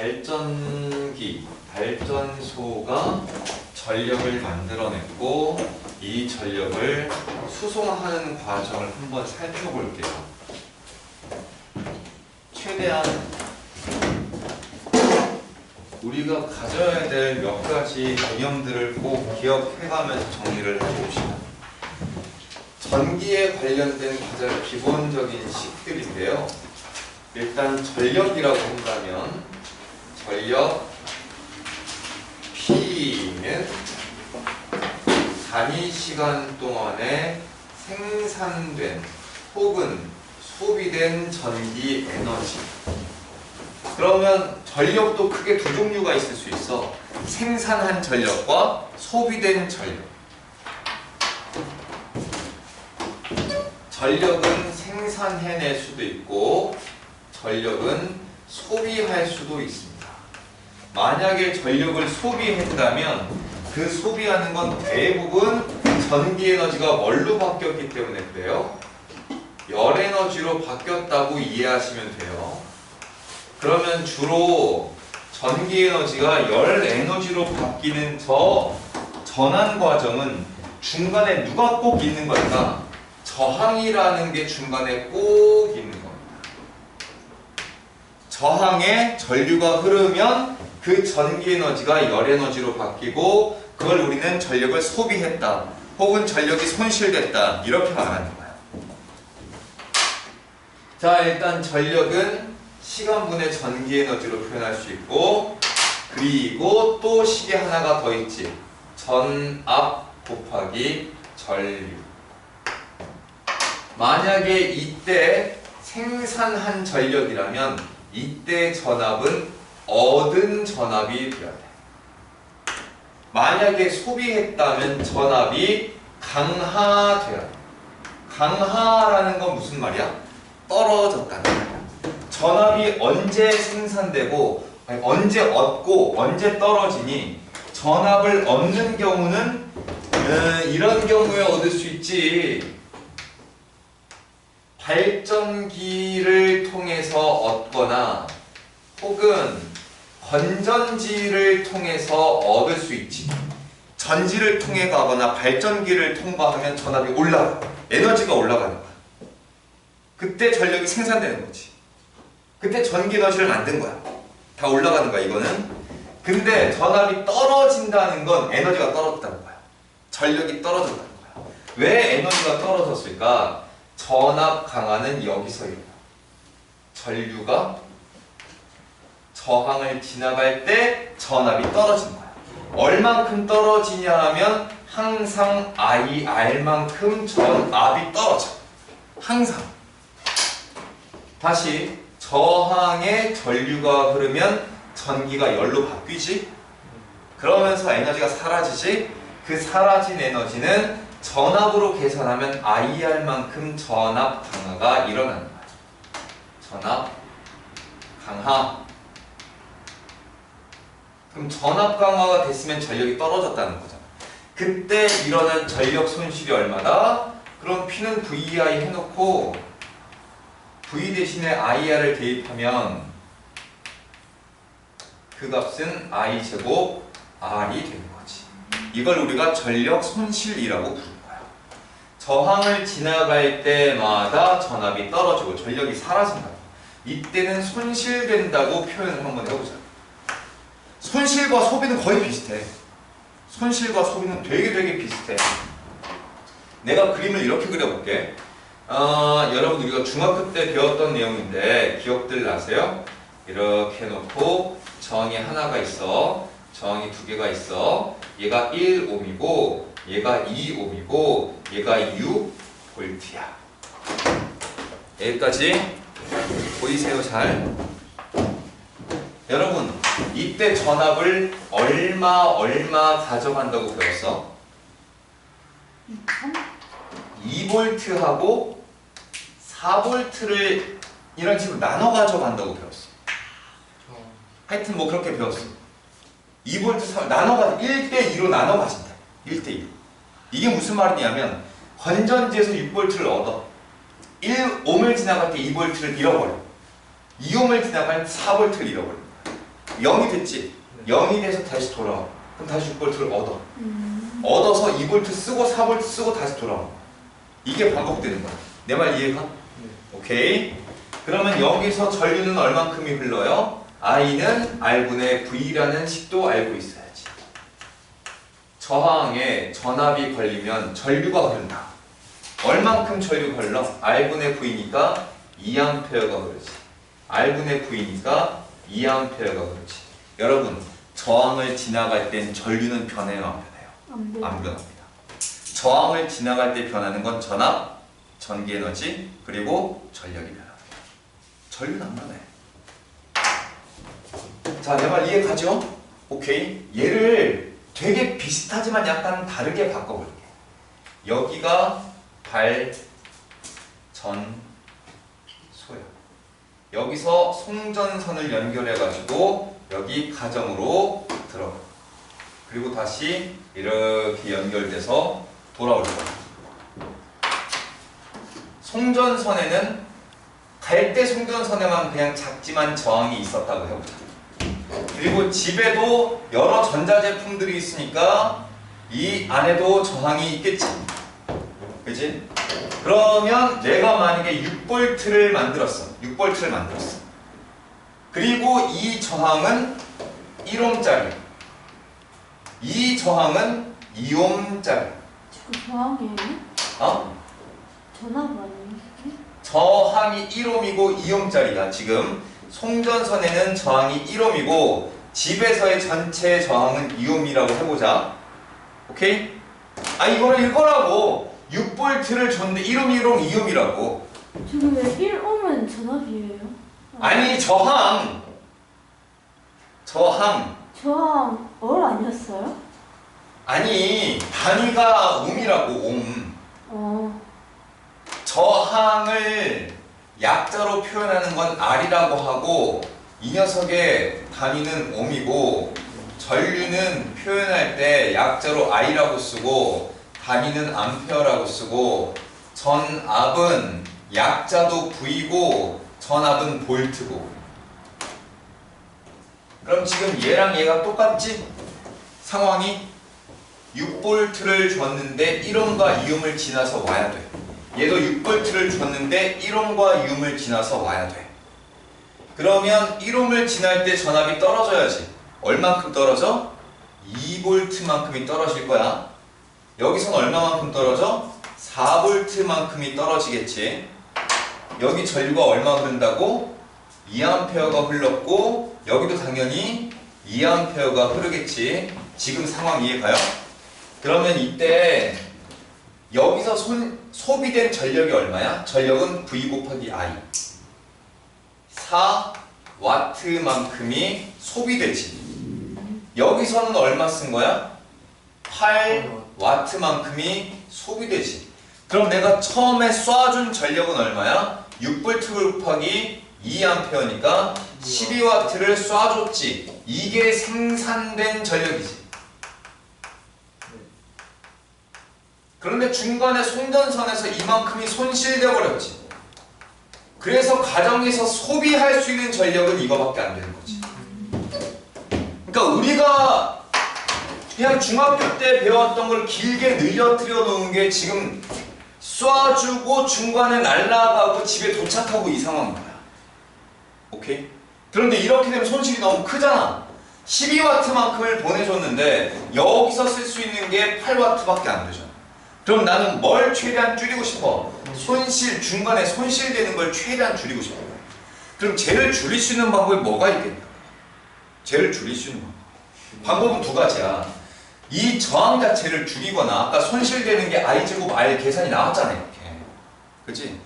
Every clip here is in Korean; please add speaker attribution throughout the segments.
Speaker 1: 발전기, 발전소가 전력을 만들어냈고 이 전력을 수송하는 과정을 한번 살펴볼게요. 최대한 우리가 가져야 될 몇 가지 개념들을 꼭 기억해가면서 정리를 해봅시다. 전기에 관련된 가장 기본적인 식들인데요. 일단 전력이라고 한다면 전력 P는 단위 시간 동안에 생산된 혹은 소비된 전기 에너지. 그러면 전력도 크게 두 종류가 있을 수 있어. 생산한 전력과 소비된 전력. 전력은 생산해낼 수도 있고 전력은 소비할 수도 있습니다. 만약에 전력을 소비했다면 그 소비하는 건 대부분 전기에너지가 뭘로 바뀌었기 때문에 그래요? 열에너지로 바뀌었다고 이해하시면 돼요. 그러면 주로 전기에너지가 열에너지로 바뀌는 저 전환 과정은 중간에 누가 꼭 있는 걸까? 저항이라는 게 중간에 꼭 있는 겁니다. 저항에 전류가 흐르면 그 전기에너지가 열에너지로 바뀌고 그걸 우리는 전력을 소비했다 혹은 전력이 손실됐다 이렇게 말하는 거야. 자, 일단 전력은 시간분의 전기에너지로 표현할 수 있고 그리고 또 식이 하나가 더 있지. 전압 곱하기 전류. 만약에 이때 생산한 전력이라면 이때 전압은 얻은 전압이 되어야 돼. 만약에 소비했다면 전압이 강화되어야 돼. 강화라는 건 무슨 말이야? 떨어졌다는 말이야. 전압이 언제 생산되고 아니, 언제 얻고 언제 떨어지니? 전압을 얻는 경우는 이런 경우에 얻을 수 있지. 발전기를 통해서 얻거나 혹은 건전지를 통해서 얻을 수 있지. 전지를 통해 가거나 발전기를 통과하면 전압이 올라가. 에너지가 올라가는 거야. 그때 전력이 생산되는 거지. 그때 전기 에너지를 만든 거야. 다 올라가는 거야, 이거는. 근데 전압이 떨어진다는 건 에너지가 떨어졌다는 거야. 전력이 떨어졌다는 거야. 왜 에너지가 떨어졌을까? 전압 강화는 여기서 일어나. 전류가 저항을 지나갈 때 전압이 떨어지는 거야. 얼만큼 떨어지냐 하면 항상 IR만큼 전압이 떨어져. 항상. 다시 저항에 전류가 흐르면 전기가 열로 바뀌지. 그러면서 에너지가 사라지지. 그 사라진 에너지는 전압으로 계산하면 IR만큼 전압 강화가 일어나는 거야. 전압 강화. 그럼 전압 강화가 됐으면 전력이 떨어졌다는 거잖아. 그때 일어난 전력 손실이 얼마다? 그럼 P는 VI 해놓고 V 대신에 IR을 대입하면 그 값은 I 제곱 R이 되는 거지. 이걸 우리가 전력 손실이라고 부르는 거야. 저항을 지나갈 때마다 전압이 떨어지고 전력이 사라진다. 이때는 손실된다고 표현을 한번 해보자. 손실과 소비는 거의 비슷해. 손실과 소비는 되게 비슷해. 내가 그림을 이렇게 그려볼게. 여러분 우리가 중학교 때 배웠던 내용인데 기억들 나세요? 이렇게 해놓고 저항이 하나가 있어. 저항이 두 개가 있어. 얘가 1옴이고 얘가 2옴이고 얘가 6볼트야. 여기까지 보이세요? 잘? 여러분 이때 전압을 얼마 가져간다고 배웠어? 2볼트하고 4볼트를 이런 식으로 나눠 가져간다고 배웠어. 하여튼 뭐 그렇게 배웠어. 2볼트 4볼트 나눠 가져 1대2로 나눠 가진다. 1대2. 이게 무슨 말이냐면 건전지에서 6볼트를 얻어. 1옴을 지나갈 때 2볼트를 잃어버려. 2옴을 지나갈 때 4볼트를 잃어버려. 0이 됐지? 0이 돼서 다시 돌아와. 그럼 다시 6V를 얻어. 얻어서 2V 쓰고 4V 쓰고 다시 돌아와. 이게 반복되는 거야. 내 말 이해가? 오케이. 그러면 여기서 전류는 얼만큼이 흘러요? I는 R분의 V라는 식도 알고 있어야지. 저항에 전압이 걸리면 전류가 흐른다. 얼만큼 전류가 흘러? R분의 V니까 2A가 흐르지. R분의 V니까 2A가 흐르지. 여러분, 저항을 지나갈 땐 전류는 변해요, 안 변해요? 안 변합니다. 저항을 지나갈 때 변하는 건 전압, 전기에너지, 그리고 전력이 변합니다. 전류는 안 변해. 자, 내 말 이해 가죠? 오케이. 얘를 되게 비슷하지만 약간 다르게 바꿔볼게. 여기가 발전소야. 여기서 송전선을 연결해가지고 여기 가정으로 들어가. 그리고 다시 이렇게 연결돼서 돌아올 거야. 송전선에는 갈대 송전선에만 그냥 작지만 저항이 있었다고 해보자. 그리고 집에도 여러 전자제품들이 있으니까 이 안에도 저항이 있겠지. 그치? 그러면 내가 만약에 6V를 만들었어. 6V를 만들었어. 그리고 이 저항은 1옴짜리. 이 저항은 2옴짜리.
Speaker 2: 지금 저항이에요?
Speaker 1: 어?
Speaker 2: 전압 아니에요?
Speaker 1: 저항이 1옴이고 2옴짜리야. 지금 송전선에는 저항이 1옴이고 집에서의 전체 저항은 2옴이라고 해보자. 오케이? 아, 이거를 읽으라고. 6V를 줬는데 1옴, 1옴, 2옴이라고.
Speaker 2: 지금 왜 1옴은 전압이에요?
Speaker 1: 아니, 저항. 저항
Speaker 2: 얼 아니었어요?
Speaker 1: 아니, 단위가 옴이라고. 옴. 저항을 약자로 표현하는 건 R이라고 하고 이 녀석의 단위는 옴이고 전류는 표현할 때 약자로 I라고 쓰고 단위는 암페어라고 쓰고 전압은 약자도 V고 전압은 볼트고. 그럼 지금 얘랑 얘가 똑같지? 상황이 6V를 줬는데 1옴과 2옴을 지나서 와야 돼. 얘도 6V를 줬는데 1옴과 2옴을 지나서 와야 돼. 그러면 1옴을 지날 때 전압이 떨어져야지. 얼만큼 떨어져? 2V만큼이 떨어질 거야. 여기선 얼마만큼 떨어져? 4V만큼이 떨어지겠지. 여기 전류가 얼마 흐른다고? 2A가 흘렀고 여기도 당연히 2A가 흐르겠지. 지금 상황 이해가요? 그러면 이때 여기서 소비된 전력이 얼마야? 전력은 V 곱하기 I 4W만큼이 소비되지. 여기서는 얼마 쓴 거야? 8W만큼이 소비되지. 그럼 내가 처음에 쏴준 전력은 얼마야? 6V 곱하기 2A니까 12W를 쏴줬지. 이게 생산된 전력이지. 그런데 중간에 송전선에서 이만큼이 손실돼 버렸지. 그래서 가정에서 소비할 수 있는 전력은 이거밖에 안 되는 거지. 그러니까 우리가 그냥 중학교 때 배웠던 걸 길게 늘려뜨려 놓은 게 지금 쏴주고 중간에 날아가고 집에 도착하고 이 상황인 거야. 오케이? 그런데 이렇게 되면 손실이 너무 크잖아. 12W만큼을 보내줬는데 여기서 쓸 수 있는 게 8W밖에 안 되잖아. 그럼 나는 뭘 최대한 줄이고 싶어? 손실, 중간에 손실되는 걸 최대한 줄이고 싶어. 그럼 쟤를 줄일 수 있는 방법이 뭐가 있겠냐? 쟤를 줄일 수 있는 방법은 두 가지야. 이 저항 자체를 줄이거나 아까 손실되는 게 I제곱 R 계산이 나왔잖아. 이렇게. 그치?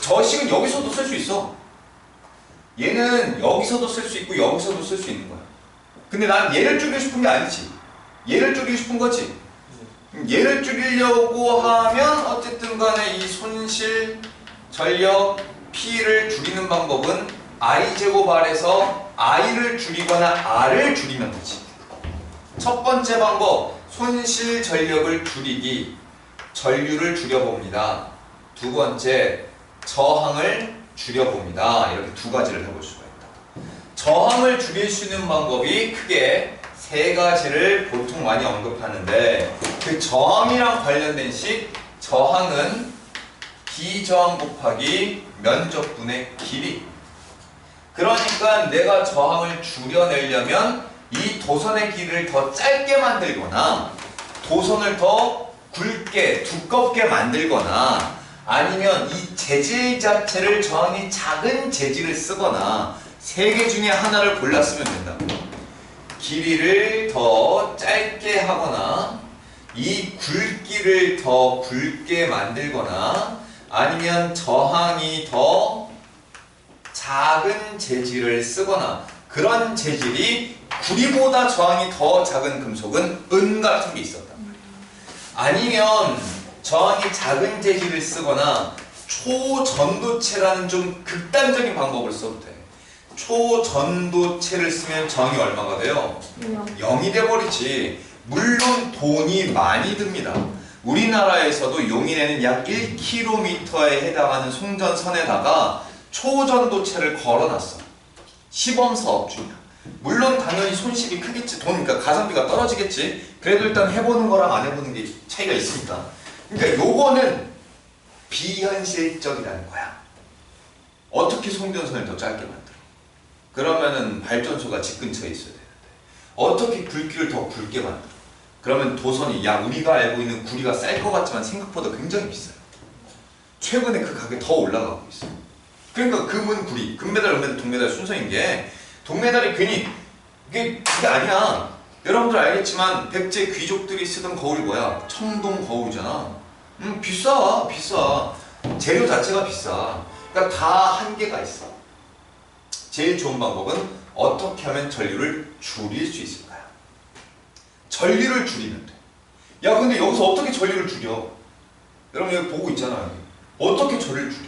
Speaker 1: 저 식은 여기서도 쓸 수 있어. 얘는 여기서도 쓸 수 있고 여기서도 쓸 수 있는 거야. 근데 난 얘를 줄이고 싶은 게 아니지. 얘를 줄이고 싶은 거지. 얘를 줄이려고 하면 어쨌든 간에 이 손실, 전력, P를 줄이는 방법은 I제곱 R에서 I를 줄이거나 R을 줄이면 되지. 첫 번째 방법, 손실 전력을 줄이기, 전류를 줄여봅니다. 두 번째, 저항을 줄여봅니다. 이렇게 두 가지를 해볼 수가 있다. 저항을 줄일 수 있는 방법이 크게 세 가지를 보통 많이 언급하는데 그 저항이랑 관련된 식 저항은 비저항 곱하기 면적분의 길이. 그러니까 내가 저항을 줄여내려면 이 도선의 길이를 더 짧게 만들거나 도선을 더 굵게 두껍게 만들거나 아니면 이 재질 자체를 저항이 작은 재질을 쓰거나 세 개 중에 하나를 골랐으면 된다고. 길이를 더 짧게 하거나 이 굵기를 더 굵게 만들거나 아니면 저항이 더 작은 재질을 쓰거나 그런 재질이 구리보다 저항이 더 작은 금속은 은 같은 게 있었다. 아니면 저항이 작은 재질을 쓰거나 초전도체라는 좀 극단적인 방법을 써도 돼. 초전도체를 쓰면 저항이 얼마가 돼요? 0이 돼버리지. 물론 돈이 많이 듭니다. 우리나라에서도 용인에는 약 1km에 해당하는 송전선에다가 초전도체를 걸어놨어. 시범사업 중이야. 물론 당연히 손실이 크겠지. 그러니까 가성비가 떨어지겠지. 그래도 일단 해보는 거랑 안 해보는 게 차이가 있으니까. 그러니까 요거는 비현실적이라는 거야. 어떻게 송전선을 더 짧게 만들어? 그러면은 발전소가 집 근처에 있어야 되는데 어떻게 굵기를 더 굵게 만들어? 그러면 도선이 야 우리가 알고 있는 구리가 쌀 것 같지만 생각보다 굉장히 비싸요. 최근에 그 가격이 더 올라가고 있어요. 그러니까 금은 구리, 금메달, 은메달, 동메달 순서인 게 동메달이 괜히 그게 아니야. 여러분들 알겠지만 백제 귀족들이 쓰던 거울이 뭐야? 청동 거울이잖아. 비싸. 재료 자체가 비싸. 그러니까 다 한계가 있어. 제일 좋은 방법은 어떻게 하면 전류를 줄일 수 있을까요? 전류를 줄이면 돼. 야 근데 여기서 어떻게 전류를 줄여? 여러분 여기 보고 있잖아요. 어떻게 전류를 줄여?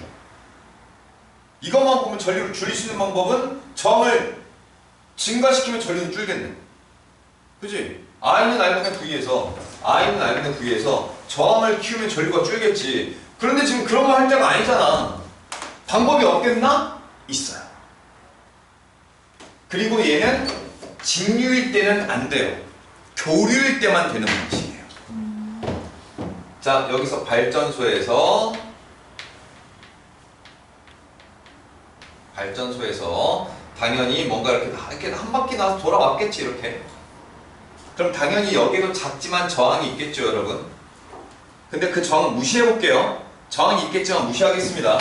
Speaker 1: 이것만 보면 전류를 줄일 수 있는 방법은 저항을 증가시키면 전류는 줄겠네. 그치? I는 R분의 V에서 저항을 키우면 전류가 줄겠지. 그런데 지금 그런 거 할 때가 아니잖아. 방법이 없겠나? 있어요. 그리고 얘는 직류일 때는 안 돼요. 교류일 때만 되는 방식이에요. 자, 여기서 발전소에서 당연히 뭔가 이렇게 한 바퀴 나서 돌아왔겠지, 이렇게. 그럼 당연히 여기도 작지만 저항이 있겠죠, 여러분. 근데 그 저항 무시해 볼게요. 저항이 있겠지만 무시하겠습니다.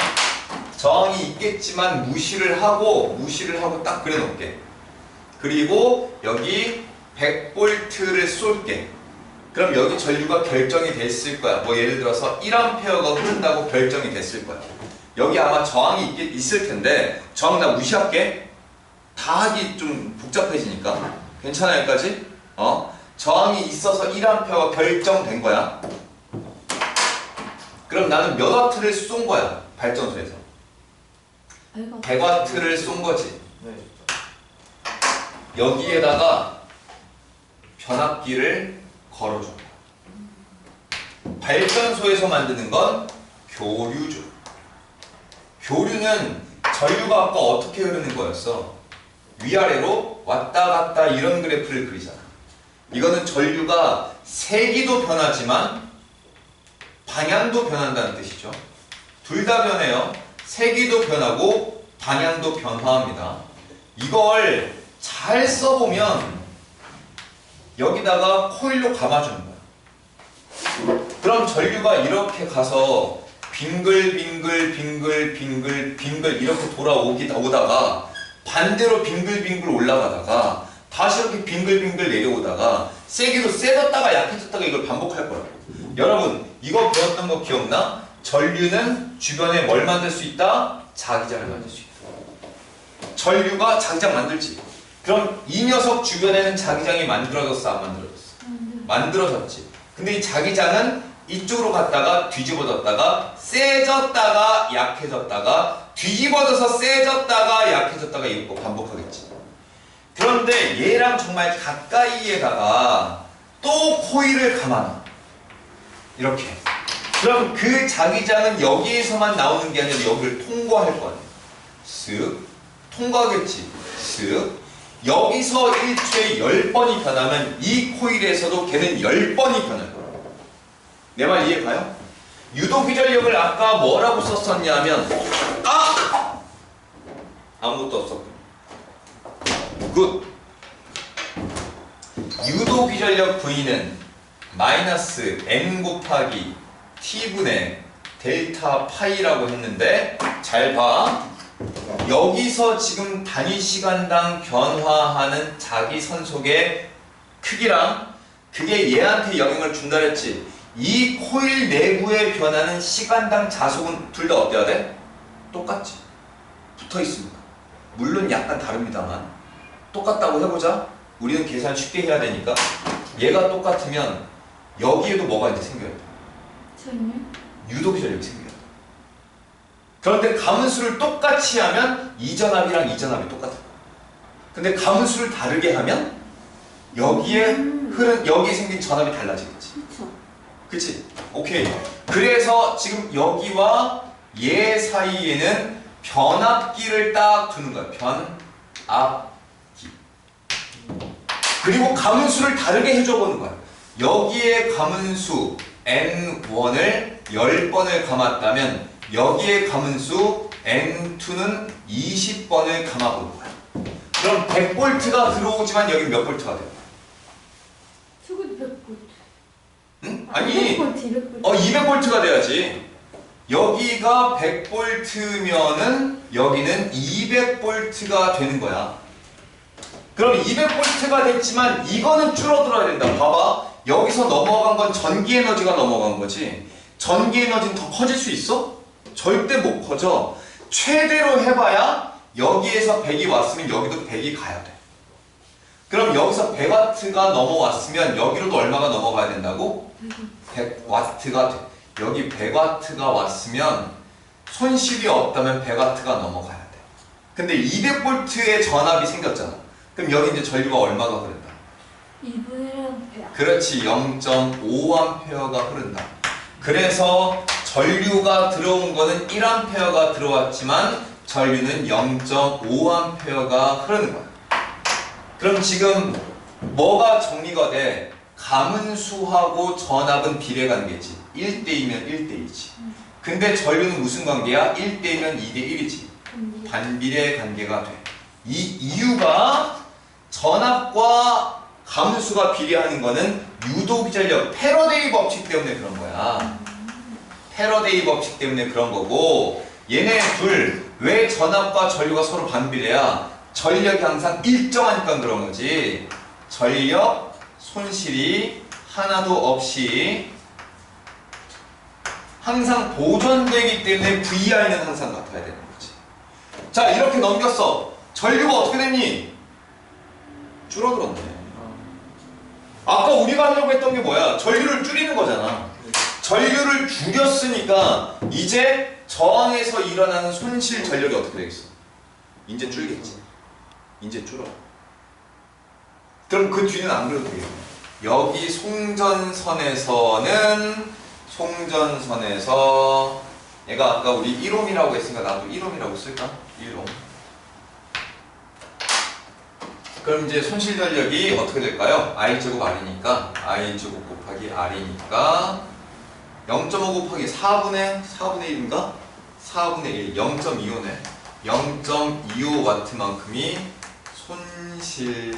Speaker 1: 저항이 있겠지만 무시를 하고 딱 그려 놓을게. 그리고 여기 100V를 쏠게. 그럼 여기 전류가 결정이 됐을 거야. 뭐 예를 들어서 1A가 흐른다고 결정이 됐을 거야. 여기 아마 저항이 있을 텐데 저항 나 무시할게. 다 하기 좀 복잡해지니까. 괜찮아 여기까지? 저항이 있어서 1A가 결정된 거야. 그럼 나는 몇 와트를 쏜 거야? 발전소에서 100와트를 쏜 거지. 여기에다가 변압기를 걸어줘. 발전소에서 만드는 건 교류죠. 교류는 전류가 아까 어떻게 흐르는 거였어? 위아래로 왔다 갔다 이런 그래프를 그리잖아. 이거는 전류가 세기도 변하지만 방향도 변한다는 뜻이죠. 둘 다 변해요. 세기도 변하고 방향도 변화합니다. 이걸 잘 써보면 여기다가 코일로 감아주는 거야. 그럼 전류가 이렇게 가서 빙글 이렇게 오다가 반대로 빙글 올라가다가 다시 이렇게 빙글 내려오다가 세기로 세졌다가 약해졌다가 이걸 반복할 거라고. 여러분 이거 배웠던 거 기억나? 전류는 주변에 뭘 만들 수 있다? 자기장을 만들 수 있다. 전류가 자기장 만들지. 그럼 이 녀석 주변에는 자기장이 만들어졌어 안 만들어졌어? 만들어졌지. 근데 이 자기장은 이쪽으로 갔다가 뒤집어졌다가 세졌다가 약해졌다가 뒤집어져서 세졌다가 약해졌다가 이거 반복하겠지. 그런데 얘랑 정말 가까이에다가 또 코일을 감아놔. 이렇게. 그럼 그 자기장은 여기에서만 나오는 게 아니라 여기를 통과할 거 아니야. 쓱 통과하겠지. 100V 여기서 1초에 10번이 변하면 이 코일에서도 걔는 10번이 변할 거야. 내 말 이해 가요? 유도기전력을 아까 뭐라고 썼었냐면 아무것도 없었고 굿. 유도기전력 V는 마이너스 n 곱하기 t분의 델타 파이라고 했는데 잘 봐. 여기서 지금 단위 시간당 변화하는 자기 선속의 크기랑 그게 얘한테 영향을 준다 그랬지. 이 코일 내부에 변하는 시간당 자속은 둘 다 어때야 돼? 똑같지. 붙어 있습니다. 물론 약간 다릅니다만 똑같다고 해보자. 우리는 계산 쉽게 해야 되니까 얘가 똑같으면 여기에도 뭐가 이제 생겨야 돼?
Speaker 2: 전혀?
Speaker 1: 유도기전력이 생겨야 돼. 그런데 가문수를 똑같이 하면 이전압이랑 이전압이 똑같아. 근데 가문수를 다르게 하면 여기에 여기에 생긴 전압이 달라지겠지.
Speaker 2: 그쵸.
Speaker 1: 그치? 오케이. 그래서 지금 여기와 얘 사이에는 변압기를 딱 두는 거야. 변압기. 그리고 가문수를 다르게 해줘 보는 거야. 여기에 가문수 N1을 10번을 감았다면 여기에 가문수 N2는 20번을 감아보는 거야. 그럼 100V가 들어오지만 여기 몇 V가 돼요?
Speaker 2: 저것도 100V.
Speaker 1: 응? 아니
Speaker 2: 200V.
Speaker 1: 200V가 돼야지. 여기가 100V면은 여기는 200V가 되는 거야. 그럼 200V가 됐지만 이거는 줄어들어야 된다. 봐봐. 여기서 넘어간 건 전기 에너지가 넘어간 거지. 전기 에너지는 더 커질 수 있어? 절대 못 커져. 최대로 해봐야 여기에서 100이 왔으면 여기도 100이 가야 돼. 그럼 여기서 100W가 넘어왔으면 여기로도 얼마가 넘어가야 된다고? 100W가 돼. 여기 100W가 왔으면 손실이 없다면 100W가 넘어가야 돼. 근데 200V의 전압이 생겼잖아. 그럼 여기 이제 전류가 얼마가 흐른다?
Speaker 2: 2분의 1A.
Speaker 1: 그렇지. 0.5A가 흐른다. 그래서 전류가 들어온 거는 1A가 들어왔지만 전류는 0.5A가 흐르는 거야. 그럼 지금 뭐가 정리가 돼? 가문수하고 전압은 비례관계지. 1대2면 1대2지. 근데 전류는 무슨 관계야? 1대2면 2대1이지. 반비례 관계가 돼. 이 이유가 전압과 가문수가 비례하는 거는 유도기전력 패러데이 법칙 때문에 그런 거야. 패러데이 법칙 때문에 그런 거고, 얘네 둘 왜 전압과 전류가 서로 반비례야? 전력이 항상 일정하니까 그런 거지. 전력 손실이 하나도 없이 항상 보존되기 때문에 VI는 항상 같아야 되는 거지. 자, 이렇게 넘겼어. 전류가 어떻게 됐니? 줄어들었네. 아까 우리가 하려고 했던 게 뭐야? 전류를 줄이는 거잖아. 전류를 줄였으니까 이제 저항에서 일어나는 손실 전력이 어떻게 되겠어? 이제 줄겠지. 이제 줄어. 그럼 그 뒤는 안 그래도 되겠네. 여기 송전선에서 얘가 아까 우리 1옴이라고 했으니까 나도 1옴이라고 쓸까? 1옴. 그럼 이제 손실 전력이 어떻게 될까요? I제곱 R이니까 I제곱 곱하기 R이니까 0.5 곱하기 4분의 1인가? 4분의 1, 0.25네. 0.25W만큼이 손실돼.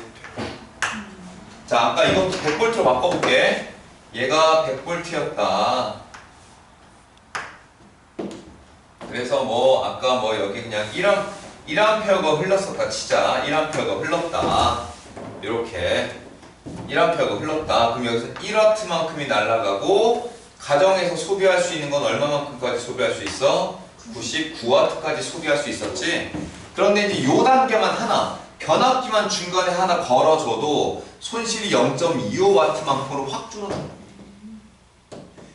Speaker 1: 자, 아까 이것도 100V로 바꿔볼게. 얘가 100V였다. 그래서 뭐 아까 뭐 여기 그냥 1A가 흘렀었다 치자. 1A가 흘렀다. 이렇게 1A가 흘렀다. 그럼 여기서 1W만큼이 날아가고 가정에서 소비할 수 있는 건 얼마만큼까지 소비할 수 있어? 99W까지 소비할 수 있었지. 그런데 이제 요 단계만 하나, 변압기만 중간에 하나 걸어줘도 손실이 0.25W만큼으로 확 줄어들어.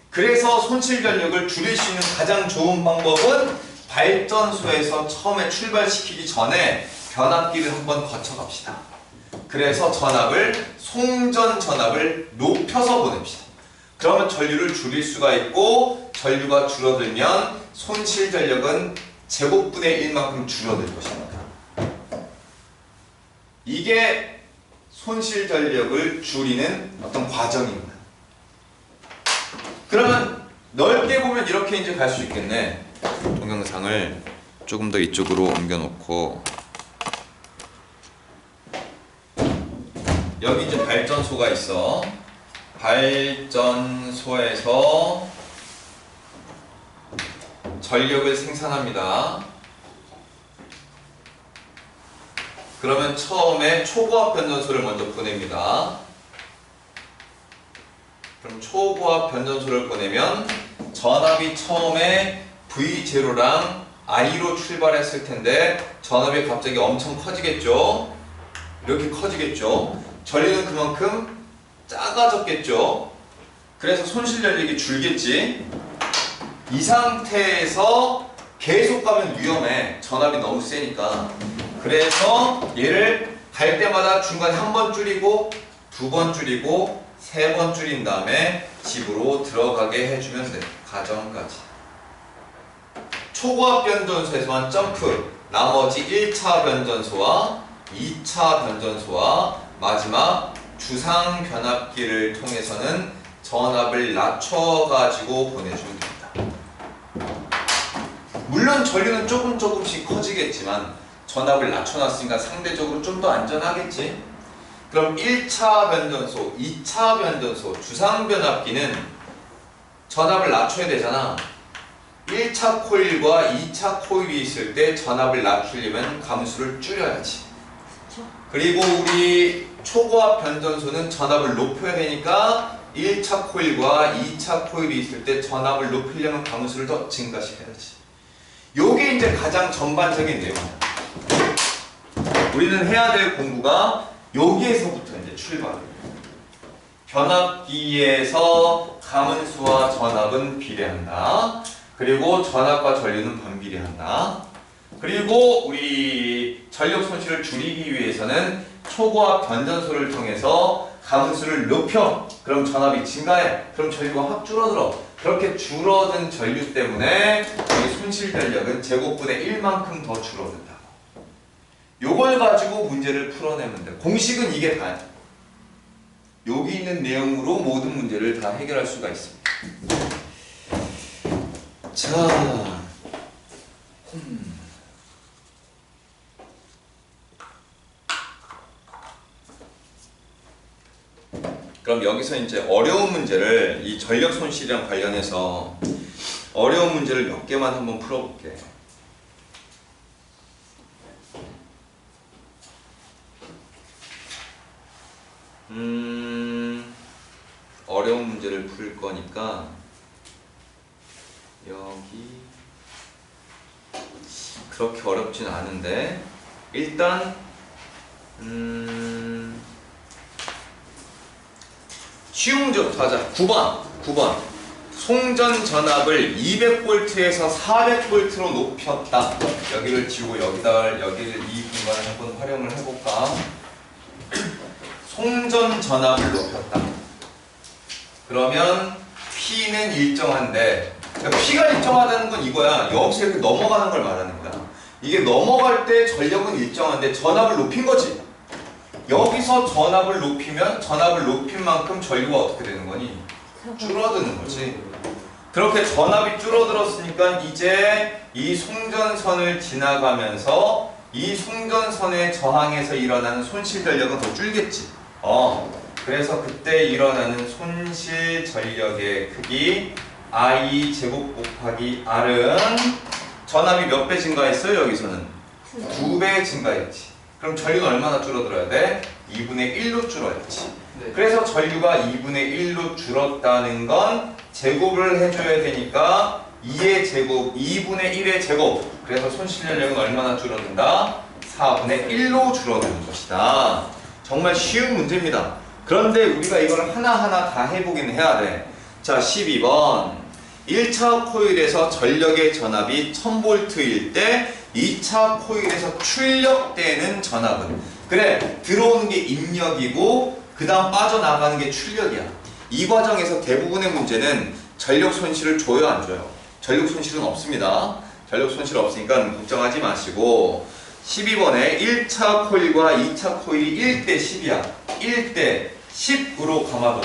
Speaker 1: 그래서 손실 전력을 줄일 수 있는 가장 좋은 방법은 발전소에서 처음에 출발시키기 전에 변압기를 한번 거쳐갑시다. 그래서 송전 전압을 높여서 보냅시다. 그러면 전류를 줄일 수가 있고, 전류가 줄어들면 손실 전력은 제곱분의 1만큼 줄어들 것입니다. 이게 손실 전력을 줄이는 어떤 과정입니다. 그러면 넓게 보면 이렇게 이제 갈 수 있겠네. 동영상을 조금 더 이쪽으로 옮겨 놓고 여기 이제 발전소가 있어. 발전소에서 전력을 생산합니다. 그러면 처음에 초고압 변전소를 먼저 보냅니다. 그럼 초고압 변전소를 보내면 전압이 처음에 V0랑 I로 출발했을 텐데 전압이 갑자기 엄청 커지겠죠? 이렇게 커지겠죠? 전류는 그만큼 작아졌겠죠? 그래서 손실 전력이 줄겠지? 이 상태에서 계속 가면 위험해. 전압이 너무 세니까. 그래서 얘를 갈 때마다 중간에 한 번 줄이고 두 번 줄이고 세 번 줄인 다음에 집으로 들어가게 해주면 돼. 가정까지. 초고압 변전소에서만 점프. 나머지 1차 변전소와 2차 변전소와 마지막 주상 변압기를 통해서는 전압을 낮춰가지고 보내주면 됩니다. 물론 전류는 조금씩 커지겠지만 전압을 낮춰놨으니까 상대적으로 좀 더 안전하겠지. 그럼 1차 변전소, 2차 변전소, 주상 변압기는 전압을 낮춰야 되잖아. 1차 코일과 2차 코일이 있을 때 전압을 낮추려면 감수를 줄여야지. 그리고 우리 초고압 변전소는 전압을 높여야 되니까 1차 코일과 2차 코일이 있을 때 전압을 높이려면 감수를 더 증가시켜야지. 요게 이제 가장 전반적인 내용이야. 우리는 해야 될 공부가 여기에서부터 이제 출발해요. 변압기에서 가문수와 전압은 비례한다. 그리고 전압과 전류는 반비례한다. 그리고 우리 전력 손실을 줄이기 위해서는 초고압 변전소를 통해서 가문수를 높여. 그럼 전압이 증가해. 그럼 전류가 확 줄어들어. 그렇게 줄어든 전류 때문에 우리 손실 전력은 제곱분의 1만큼 더 줄어든다. 요걸 가지고 문제를 풀어내면 돼. 공식은 이게 다야. 여기 있는 내용으로 모든 문제를 다 해결할 수가 있습니다. 자, 그럼 여기서 이제 어려운 문제를 이 전력 손실이랑 관련해서 어려운 문제를 몇 개만 한번 풀어볼게. 어려운 문제를 풀 거니까 여기 그렇게 어렵진 않은데 일단 쉬운 문제부터 하자. 9번 송전 전압을 200V에서 400V로 높였다. 여기를 지우고 여기를 이 공간을 한번 활용을 해볼까. 송전 전압을 높였다. 그러면 P는 일정한데, 그러니까 P가 일정하다는 건 이거야. 여기서 이렇게 넘어가는 걸 말하는 거야. 이게 넘어갈 때 전력은 일정한데 전압을 높인 거지. 여기서 전압을 높이면 전압을 높인 만큼 전류가 어떻게 되는 거니? 줄어드는 거지. 그렇게 전압이 줄어들었으니까 이제 이 송전선을 지나가면서 이 송전선에 저항해서 일어나는 손실 전력은 더 줄겠지. 그래서 그때 일어나는 손실 전력의 크기 I 제곱 곱하기 R은 전압이 몇 배 증가했어요? 여기서는 2배 증가했지. 그럼 전류는 얼마나 줄어들어야 돼? 2분의 1로 줄어야지. 그래서 전류가 2분의 1로 줄었다는 건 제곱을 해줘야 되니까 2의 제곱, 2분의 1의 제곱. 그래서 손실 전력은 얼마나 줄어든다? 4분의 1로 줄어드는 것이다. 정말 쉬운 문제입니다. 그런데 우리가 이걸 하나하나 다 해보긴 해야 돼. 자, 12번. 1차 코일에서 전력의 전압이 1000V일 때 2차 코일에서 출력되는 전압은, 그래, 들어오는 게 입력이고 그 다음 빠져나가는 게 출력이야. 이 과정에서 대부분의 문제는 전력 손실을 줘요, 안 줘요? 전력 손실은 없습니다. 전력 손실 없으니까 걱정하지 마시고, 12번에 1차 코일과 2차 코일이 1대 10이야. 1대 10으로 감아뒀어.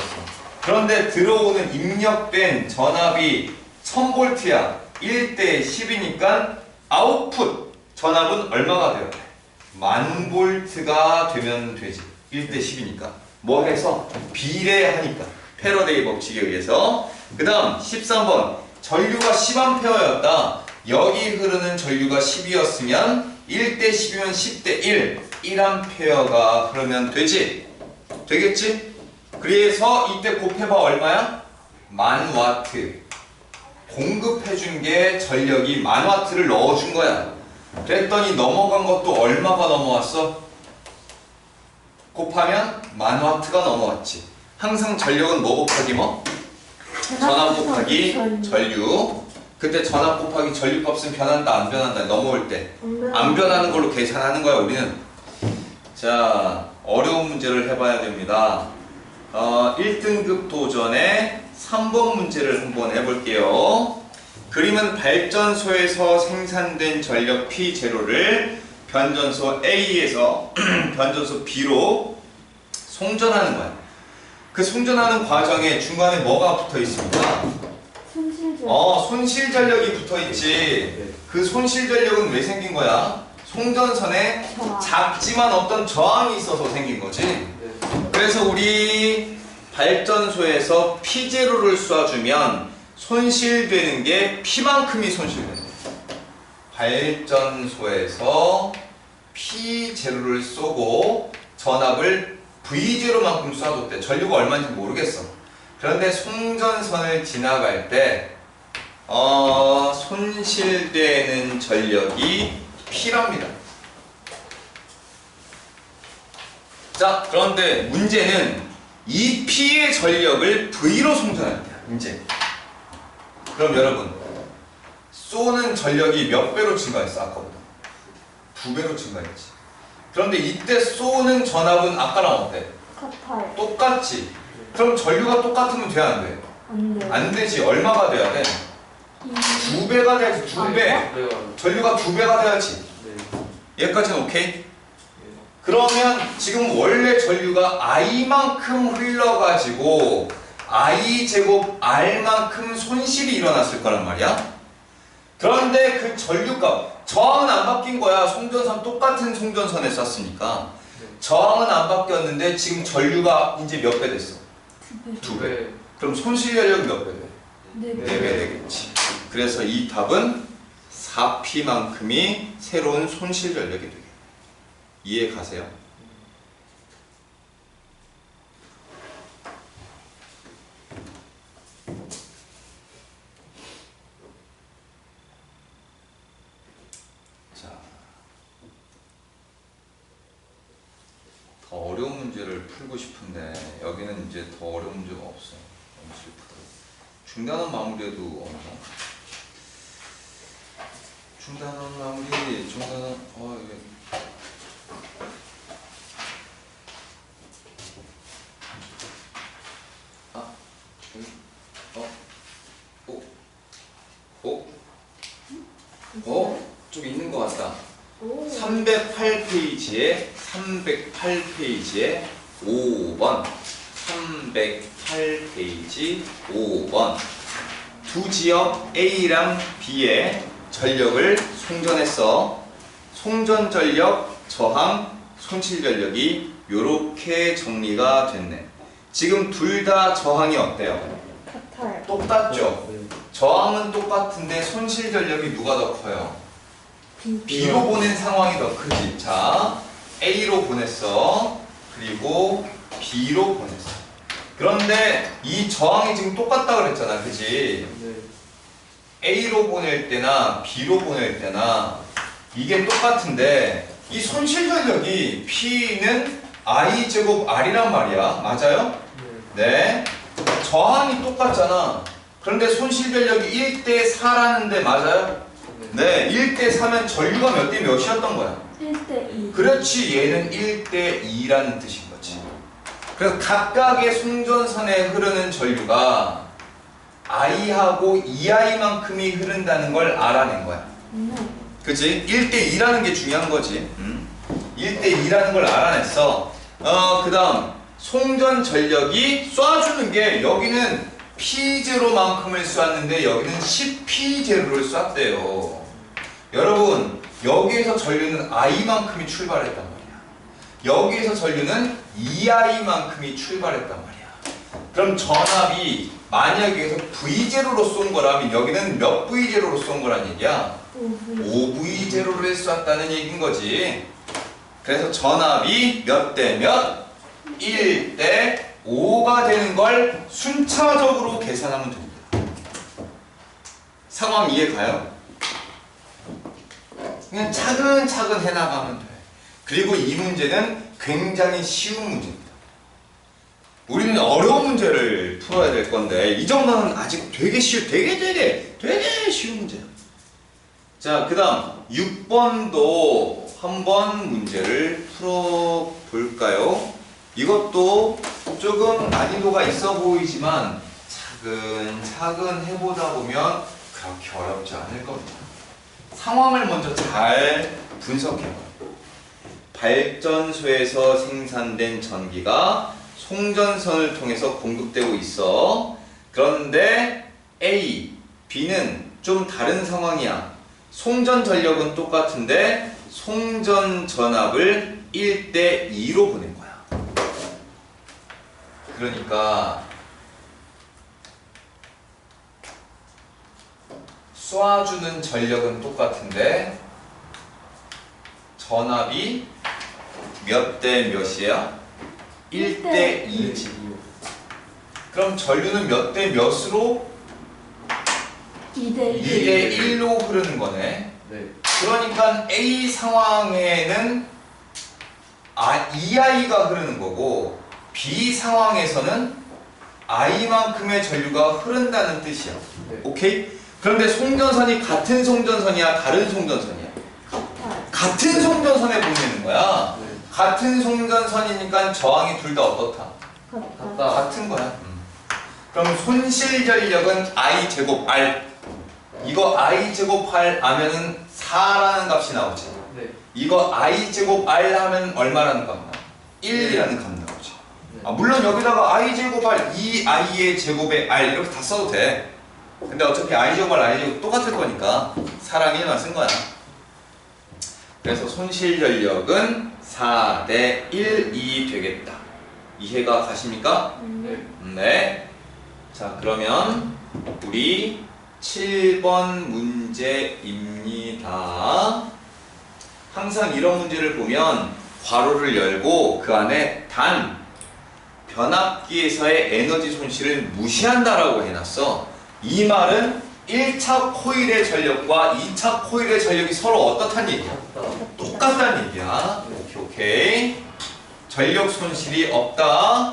Speaker 1: 그런데 들어오는 입력된 전압이 1000V야. 1대 10이니까 아웃풋 전압은 얼마가 돼요? 1000V가 되면 되지. 1대 10이니까. 뭐 해서? 비례하니까. 패러데이 법칙에 의해서. 그 다음 13번. 전류가 10A였다. 여기 흐르는 전류가 10이었으면 1대 10이면 10대 1. 1A가 흐르면 되지. 되겠지? 그래서 이때 곱해봐 얼마야? 1000W. 공급해준 게 전력이 1000W를 넣어준 거야. 그랬더니 넘어간 것도 얼마가 넘어왔어? 곱하면 1000W가 넘어왔지. 항상 전력은 뭐 곱하기 뭐? 전압 곱하기 전류. 그때 전압 곱하기 전류 값은 변한다 안 변한다 넘어올 때 안 변하는 걸로 계산하는 거야 우리는. 자, 어려운 문제를 해봐야 됩니다. 1등급 도전의 3번 문제를 한번 해볼게요. 그림은 발전소에서 생산된 전력 P0를 변전소 A에서 변전소 B로 송전하는 거야. 그 송전하는 과정에 중간에 뭐가 붙어 있습니까?
Speaker 2: 손실전.
Speaker 1: 손실 전력이 붙어 있지. 그 손실 전력은 왜 생긴 거야? 송전선에
Speaker 2: 저항.
Speaker 1: 작지만 어떤 저항이 있어서 생긴 거지. 그래서 우리 발전소에서 P0를 쏴주면 손실되는 게 P만큼이 손실된다. 발전소에서 P0를 쏘고 전압을 V0만큼 쏴줬대. 전류가 얼마인지 모르겠어. 그런데 송전선을 지나갈 때 손실되는 전력이 P랍니다. 자, 그런데 문제는 이 P의 전력을 V로 송전할 때야. 이제 그럼 여러분 쏘는 전력이 몇 배로 증가했어? 아까보다 2배로 증가했지. 그런데 이때 쏘는 전압은 아까랑 어때?
Speaker 2: 같아요.
Speaker 1: 똑같지. 그럼 전류가 똑같으면 돼 안 돼?
Speaker 2: 안 돼.
Speaker 1: 안 되지. 얼마가 돼야 돼? 2배가 돼야지. 2배. 전류가 2배가 돼야지. 여기까지는 오케이? 그러면 지금 원래 전류가 I만큼 흘러가지고 I 제곱 R만큼 손실이 일어났을 거란 말이야. 그런데 그 전류값 저항은 안 바뀐 거야. 송전선 똑같은 송전선에 쐈으니까 저항은 안 바뀌었는데 지금 전류가 이제 몇 배 됐어? 2배. 그럼 손실 전력이 몇 배 돼? 4배 되겠지. 그래서 이 답은 4P만큼이 새로운 손실 전력이 되게. 이해 가세요? 자, 더 어려운 문제를 풀고 싶은데 여기는 이제 더 어려운 문제가 없어. 너무 슬프다. 중단원 마무리에도 없나? 중단원 마무리, 중단원 이게 좀 있는 것 같다. 308페이지에 5번 308페이지 5번 두 지역 A랑 B에 전력을 송전했어. 송전 전력, 저항, 손실 전력이 요렇게 정리가 됐네. 지금 둘 다 저항이 어때요?
Speaker 2: 같아요.
Speaker 1: 똑같죠? 저항은 똑같은데 손실 전력이 누가 더 커요? B로 보낸 상황이 더 크지. 자, A로 보냈어. 그리고 B로 보냈어. 그런데 이 저항이 지금 똑같다 그랬잖아. 그지? A로 보낼 때나 B로 보낼 때나 이게 똑같은데 이 손실 전력이 P는 I 제곱 R이란 말이야. 맞아요? 네. 저항이 똑같잖아. 그런데 손실 전력이 1대 4라는데 맞아요? 네, 1대 4면 전류가 몇 대 몇이었던 거야?
Speaker 2: 1대 2.
Speaker 1: 그렇지, 얘는 1대 2라는 뜻인 거지. 그래서 각각의 송전선에 흐르는 전류가 I하고 2I만큼이 흐른다는 걸 알아낸 거야.
Speaker 2: 네.
Speaker 1: 그치? 1대2라는 게 중요한 거지. 1대2라는 걸 알아냈어. 그 다음 송전 전력이 쏴주는 게 여기는 P0만큼을 쐈는데 여기는 10P0를 쐈대요. 여러분 여기에서 전류는 I만큼이 출발했단 말이야. 여기에서 전류는 2I만큼이 출발했단 말이야. 그럼 전압이 만약 여기서 V0로 쏜 거라면 여기는 몇 V0로 쏜 거란 얘기야? 5V0를 쐈다는 얘기인 거지. 그래서 전압이 몇 대 몇? 1대 5가 되는 걸 순차적으로 계산하면 됩니다. 상황 이해 가요? 그냥 차근차근 해나가면 돼. 그리고 이 문제는 굉장히 쉬운 문제입니다. 우리는 어려운 문제를 풀어야 될 건데 이 정도는 아직 되게 되게 쉬운 문제야. 자, 그 다음 6번도 한번 문제를 풀어볼까요? 이것도 조금 난이도가 있어 보이지만 차근차근 해보다 보면 그렇게 어렵지 않을 겁니다. 상황을 먼저 잘 분석해봐요. 발전소에서 생산된 전기가 송전선을 통해서 공급되고 있어. 그런데 A, B는 좀 다른 상황이야. 송전 전력은 똑같은데 송전 전압을 1대2로 보낸 거야. 그러니까 쏴주는 전력은 똑같은데 전압이 몇 대 몇이야? 1대2지. 그럼 전류는 몇 대 몇으로? 2대1로 흐르는 거네.
Speaker 3: 네.
Speaker 1: 그러니까 A 상황에는 2I가 흐르는 거고 B 상황에서는 I만큼의 전류가 흐른다는 뜻이야.
Speaker 3: 네.
Speaker 1: 오케이? 그런데 송전선이 같은 송전선이야? 다른 송전선이야? 같은 송전선에 보내는 거야.
Speaker 3: 네.
Speaker 1: 같은 송전선이니까 저항이 둘 다 어떻다?
Speaker 3: 같다.
Speaker 1: 같은 거야. 그럼 손실 전력은 I 제곱 R. 이거 I 제곱 R 하면은 4라는 값이 나오지.
Speaker 3: 네.
Speaker 1: 이거 I 제곱 R 하면 얼마라는 값 나와? 1이라는 값 나오지.
Speaker 3: 네.
Speaker 1: 물론 여기다가 I 제곱 R, 2I의 제곱에 R 이렇게 다 써도 돼. 근데 어차피 I 제곱 R, I 제곱 똑같을 거니까 4랑 1만 쓴 거야. 그래서 손실 전력은 4대 1이 되겠다. 이해가 가십니까?
Speaker 3: 네.
Speaker 1: 네. 자, 그러면 우리 7번 문제입니다. 항상 이런 문제를 보면 괄호를 열고 그 안에 단 변압기에서의 에너지 손실을 무시한다라고 해놨어. 이 말은 1차 코일의 전력과 2차 코일의 전력이 서로 어떻단 얘기야? 똑같다는 얘기야. 오케이. 전력 손실이 없다.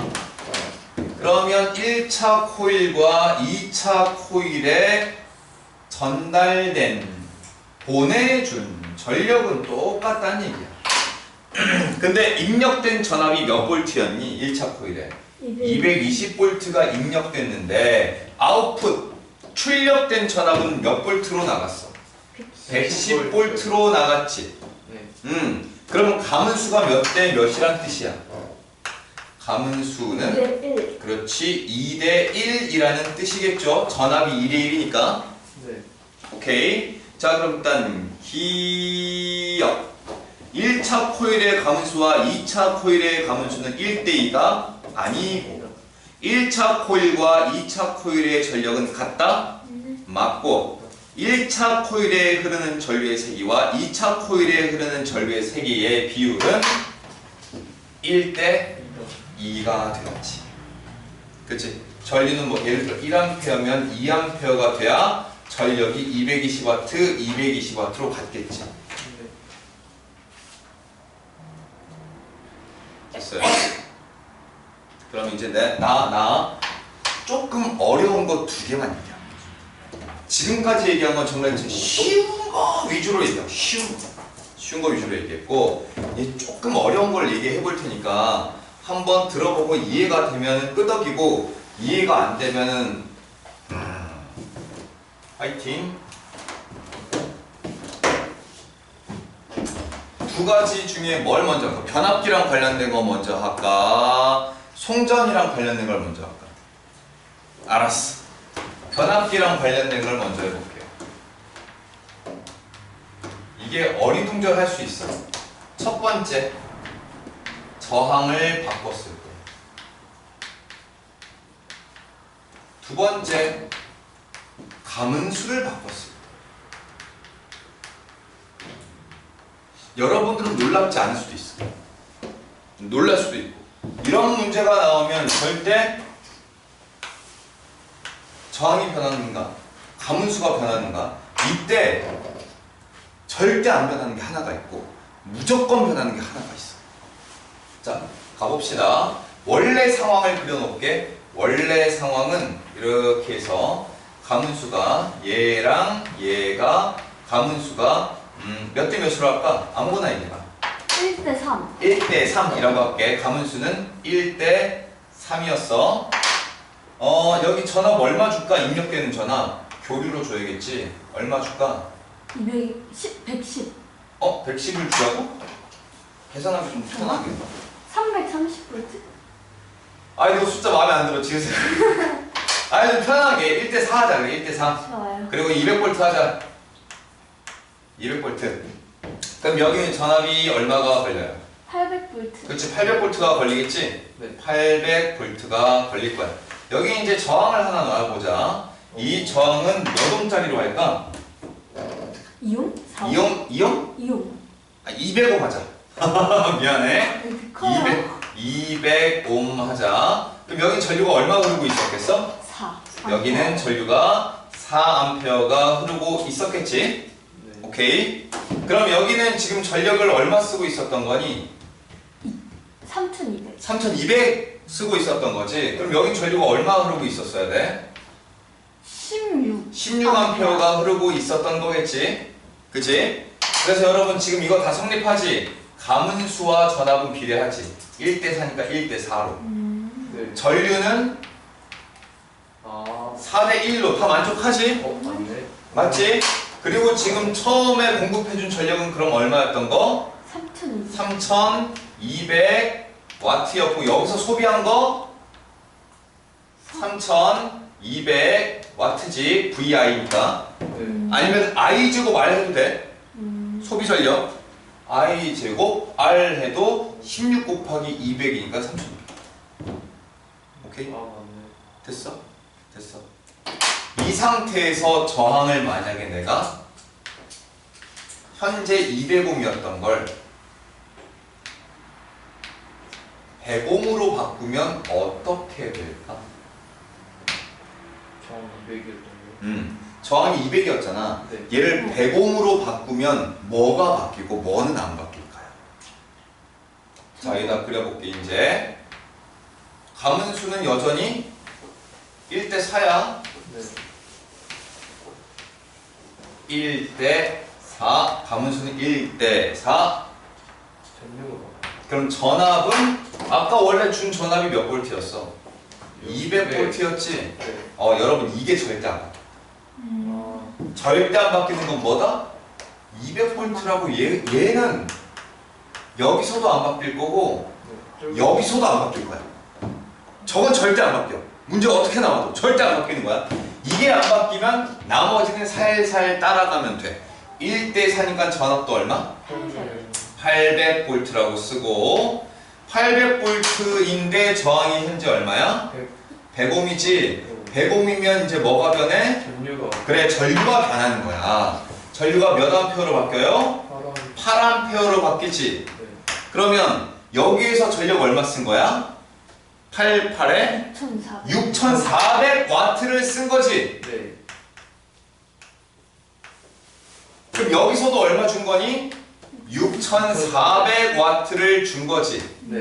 Speaker 1: 그러면 1차 코일과 2차 코일에 전달된, 보내준 전력은 똑같다는 얘기야. 근데 입력된 전압이 몇 볼트였니? 1차 코일에 220볼트가 입력됐는데 아웃풋, 출력된 전압은 몇 볼트로 나갔어? 110볼트로 나갔지.
Speaker 3: 네.
Speaker 1: 그러면 가문수가 몇 대 몇이란 뜻이야? 가문수는
Speaker 2: 2대1.
Speaker 1: 그렇지 2대 1이라는 뜻이겠죠. 전압이 2대 1이니까.
Speaker 3: 네.
Speaker 1: 오케이. 자, 그럼 일단 기억. 1차 코일의 가문수와 2차 코일의 가문수는 1대 2가 아니고 1차 코일과 2차 코일의 전력은 같다? 맞고 1차 코일에 흐르는 전류의 세기와 2차 코일에 흐르는 전류의 세기의 비율은 1대 2가 되었지. 그치? 전류는 뭐 예를 들어 1A면 2A가 돼야 전력이 220W, 220W로 갔겠지. 됐어요. 그럼 이제 나 조금 어려운 거 2개만 얘기해. 지금까지 얘기한 건 정말 쉬운 거 위주로 얘기해. 쉬운 거 위주로 얘기했고 이제 조금 어려운 걸 얘기해 볼 테니까 한번 들어보고 이해가 되면 끄덕이고 이해가 안 되면은 화이팅. 두 가지 중에 뭘 먼저 할까? 변압기랑 관련된 거 먼저 할까? 송전이랑 관련된 걸 먼저 할까? 알았어. 변압기랑 관련된 걸 먼저 해볼게요. 이게 어리둥절할 수 있어. 첫 번째, 저항을 바꿨을 때. 두 번째, 가문수를 바꿨을 때. 여러분들은 놀랍지 않을 수도 있어. 놀랄 수도 있고. 이런 문제가 나오면 절대 저항이 변하는가, 가문수가 변하는가, 이때 절대 안 변하는 게 하나가 있고 무조건 변하는 게 하나가 있어. 자, 가봅시다. 원래 상황을 그려놓을게. 원래 상황은 이렇게 해서 가문수가 얘랑 얘가 가문수가 몇 대 몇으로 할까? 아무거나 얘기해봐.
Speaker 2: 1대 3.
Speaker 1: 1대 3이라고 할게. 가문수는 1대 3이었어. 여기 전압 얼마 줄까? 입력되는 전압 교류로 줘야겠지. 얼마 줄까?
Speaker 2: 110.
Speaker 1: 110을 주라고? 계산하기 좀 편하게.
Speaker 2: 330V?
Speaker 1: 아이 너 숫자 마음에 안 들어 지으세요. 아이 좀 편하게 1대 4 하자. 그래 1대 4.
Speaker 2: 좋아요.
Speaker 1: 그리고 200V 하자. 200V. 그럼 여기 전압이 얼마가 걸려요?
Speaker 2: 800V.
Speaker 1: 그렇지 800V가 걸리겠지? 네. 800V가 걸릴 거야. 여기 이제 저항을 하나 놔보자. 이 저항은 몇 옴짜리로 할까?
Speaker 2: 이용? 4옴?
Speaker 1: 이용?
Speaker 2: 이용.
Speaker 1: 200옴 하자. 미안해.
Speaker 2: 커요.
Speaker 1: 200옴 하자. 그럼 여기 전류가 얼마 흐르고 있었겠어?
Speaker 2: 4.
Speaker 1: 여기는 전류가 4A가 흐르고 있었겠지?
Speaker 3: 네.
Speaker 1: 오케이. 그럼 여기는 지금 전력을 얼마 쓰고 있었던 거니?
Speaker 2: 3200.
Speaker 1: 3200 쓰고 있었던 거지. 그럼 여기 전류가 얼마 흐르고 있었어야 돼?
Speaker 2: 16.
Speaker 1: 16A가 흐르고 있었던 거겠지? 그치? 그래서 여러분 지금 이거 다 성립하지? 가문수와 전압은 비례하지? 1대 4니까 1대 4로.
Speaker 3: 네.
Speaker 1: 전류는
Speaker 3: 아.
Speaker 1: 4대 1로 다 만족하지?
Speaker 3: 맞네.
Speaker 1: 맞지? 그리고 지금 처음에 공급해준 전력은 그럼 얼마였던 거?
Speaker 2: 3200.
Speaker 1: 3200W였고 여기서 소비한 거 3200W지 VI니까.
Speaker 3: 네.
Speaker 1: 아니면 I 제곱 R 해도 돼. 소비 전력 I 제곱 R 해도 16 곱하기 200이니까 3200. 오케이?
Speaker 3: 아 맞네.
Speaker 1: 됐어? 됐어. 이 상태에서 저항을 만약에 내가 현재 200옴이었던 걸 100옴으로 바꾸면 어떻게 될까?
Speaker 3: 저 200이었던
Speaker 1: 저항이 200이었잖아.
Speaker 3: 네.
Speaker 1: 얘를 100옴으로 바꾸면 뭐가 바뀌고 뭐는 안 바뀔까요? 자, 여기다 그려볼게 이제. 가문수는 여전히 1대 4야.
Speaker 3: 거. 네.
Speaker 1: 1대 4. 가문수는 1대 4.
Speaker 3: 전류가
Speaker 1: 그럼 전압은 아까 원래 준 전압이 몇 볼트였어? 200볼트였지?
Speaker 3: 네.
Speaker 1: 여러분 이게 절대 안 바뀌어.
Speaker 3: 아.
Speaker 1: 절대 안 바뀌는 건 뭐다? 200볼트라고 얘는 여기서도 안 바뀔 거고
Speaker 3: 네.
Speaker 1: 여기서도 안 바뀔 거야. 저건 절대 안 바뀌어. 문제가 어떻게 나와도 절대 안 바뀌는 거야. 이게 안 바뀌면 나머지는 살살 따라가면 돼. 1대 4니까 전압도 얼마? 800볼트라고 쓰고 800볼트인데 저항이 현재 얼마야? 100옴이지. 100옴이면 이제 뭐가 변해?
Speaker 3: 전류가
Speaker 1: 그래, 전류가 변하는 거야. 전류가 몇 암페어로 바뀌어요? 8암페어로 바뀌지.
Speaker 3: 네.
Speaker 1: 그러면 여기에서 전력 얼마 쓴 거야? 88에 6400W를 쓴 거지.
Speaker 3: 네.
Speaker 1: 그럼 여기서도 얼마 준 거니? 6400W를 준 거지.
Speaker 3: 네.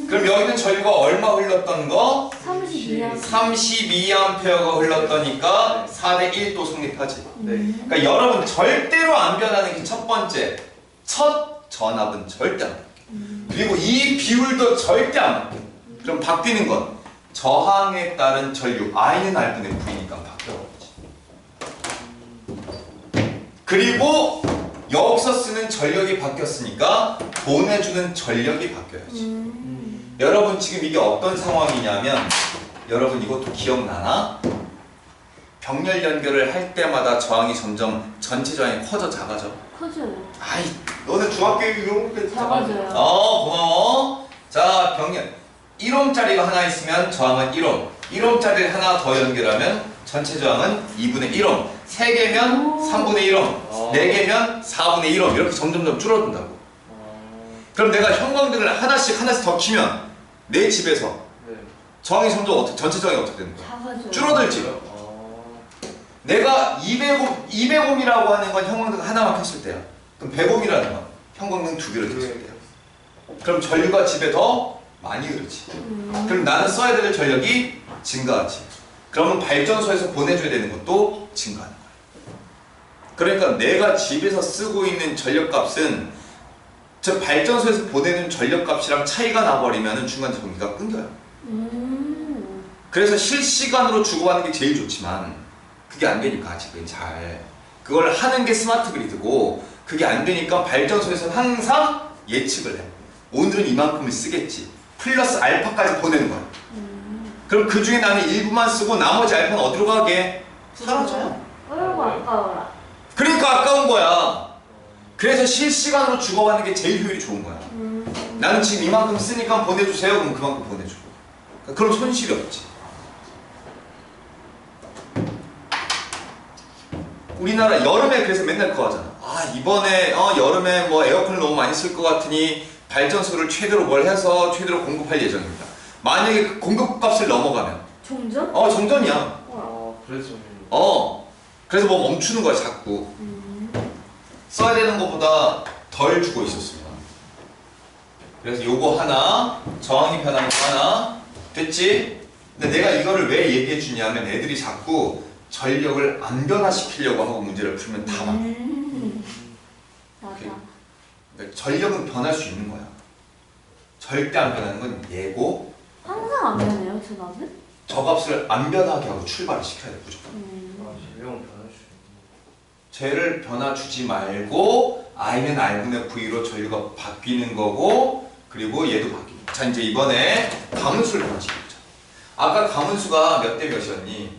Speaker 1: 그럼 여기는 전류가 얼마 흘렀던 거?
Speaker 2: 32.
Speaker 1: 32A가 흘렀더니까 4대 1도 성립하지.
Speaker 3: 네.
Speaker 1: 그러니까 여러분 절대로 안 변하는 게 첫 번째. 첫 전압은 절대 안 바뀌어. 그리고 이 비율도 절대 안 바뀌어. 그럼 바뀌는 건 저항에 따른 전류 I는 R분의 V니까 바뀌어버리지. 그리고 여기서 쓰는 전력이 바뀌었으니까 보내주는 전력이 바뀌어야지. 여러분 지금 이게 어떤 상황이냐면 여러분 이것도 기억나나? 병렬 연결을 할 때마다 저항이 점점 전체 저항이 커져 작아져?
Speaker 2: 커져요.
Speaker 1: 아이 너네 중학교 이용 때
Speaker 2: 작아져요.
Speaker 1: 고마워. 자 병렬 1옴짜리가 하나 있으면 저항은 1옴 1옴짜리를 하나 더 연결하면 전체 저항은 2분의 1옴 3개면 3분의 1옴 4개면 4분의 1옴 이렇게 점점점 줄어든다고. 그럼 내가 형광등을 하나씩 더 키면 내 집에서
Speaker 3: 네.
Speaker 1: 저항이 점점 전체 저항이 어떻게 되는 거야?
Speaker 2: 작아져요.
Speaker 1: 줄어들지. 내가 200옴이라고 하는 건 형광등 하나만 켰을 때야. 그럼 100옴이라는 건 형광등 2개를 켰을 때야. 그럼 전류가 집에 더 많이 흐르지. 그럼 나는 써야 될 전력이 증가하지. 그러면 발전소에서 보내줘야 되는 것도 증가하는 거야. 그러니까 내가 집에서 쓰고 있는 전력값은 저 발전소에서 보내는 전력값이랑 차이가 나버리면 중간 전기가 끊겨요. 그래서 실시간으로 주고받는 게 제일 좋지만 그게 안 되니까 아직은 잘 그걸 하는 게 스마트 그리드고 그게 안 되니까 발전소에서는 항상 예측을 해. 오늘은 이만큼을 쓰겠지. 플러스 알파까지 보내는 거야. 그럼 그 중에 나는 일부만 쓰고 나머지 알파는 어디로 가게? 사라져.
Speaker 2: 어이구 아까워라.
Speaker 1: 그러니까 아까운 거야. 그래서 실시간으로 주고받는 게 제일 효율이 좋은 거야. 나는 지금 이만큼 쓰니까 보내주세요. 그럼 그만큼 보내주고. 그럼 손실이 없지. 우리나라 여름에 그래서 맨날 그거 하잖아. 아 이번에 여름에 뭐 에어컨을 너무 많이 쓸 것 같으니 발전소를 최대로 뭘 해서 최대로 공급할 예정입니다. 만약에 그 공급값을 넘어가면
Speaker 2: 종전?
Speaker 1: 정전이야.
Speaker 3: 그래서
Speaker 1: 그래서 뭐 멈추는 거야 자꾸. 써야 되는 것보다 덜 주고 있었으면. 그래서 요거 하나, 저항이 변하는 거 하나 됐지? 근데 내가 이거를 왜 얘기해 주냐면 애들이 자꾸 전력을 안 변화시키려고 하고 문제를 풀면 다 맞아.
Speaker 2: 맞아.
Speaker 1: 그러니까 전력은 변할 수 있는 거야. 절대 안 변하는 건 예고.
Speaker 2: 항상 안 변해요, 전압은?
Speaker 1: 저 값을 안 변하게 하고 출발을 시켜야 돼 무조건.
Speaker 3: 전력은 변할 수
Speaker 1: 쟤를 변화 주지 말고 I는 R분의 V로 전류가 바뀌는 거고 그리고 얘도 바뀌는 거야. 자 이제 이번에 가문수를 변화시켜보자. 아까 가문수가 몇 대 몇이었니?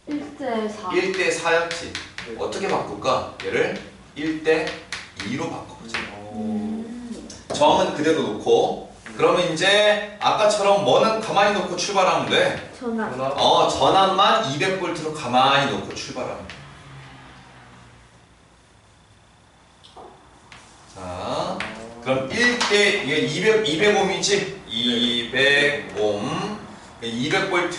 Speaker 2: 1대 4.
Speaker 1: 1대 4였지.
Speaker 3: 네.
Speaker 1: 어떻게 바꿀까? 얘를 1대 2로 바꿔보자. 저항은 그대로 놓고 그러면 이제 아까처럼 뭐는 가만히 놓고 출발하면 돼.
Speaker 2: 전압.
Speaker 1: 전압만 200V로 가만히 놓고 출발하면 돼. 자, 그럼 1대 이게 200옴이지? 200옴 200V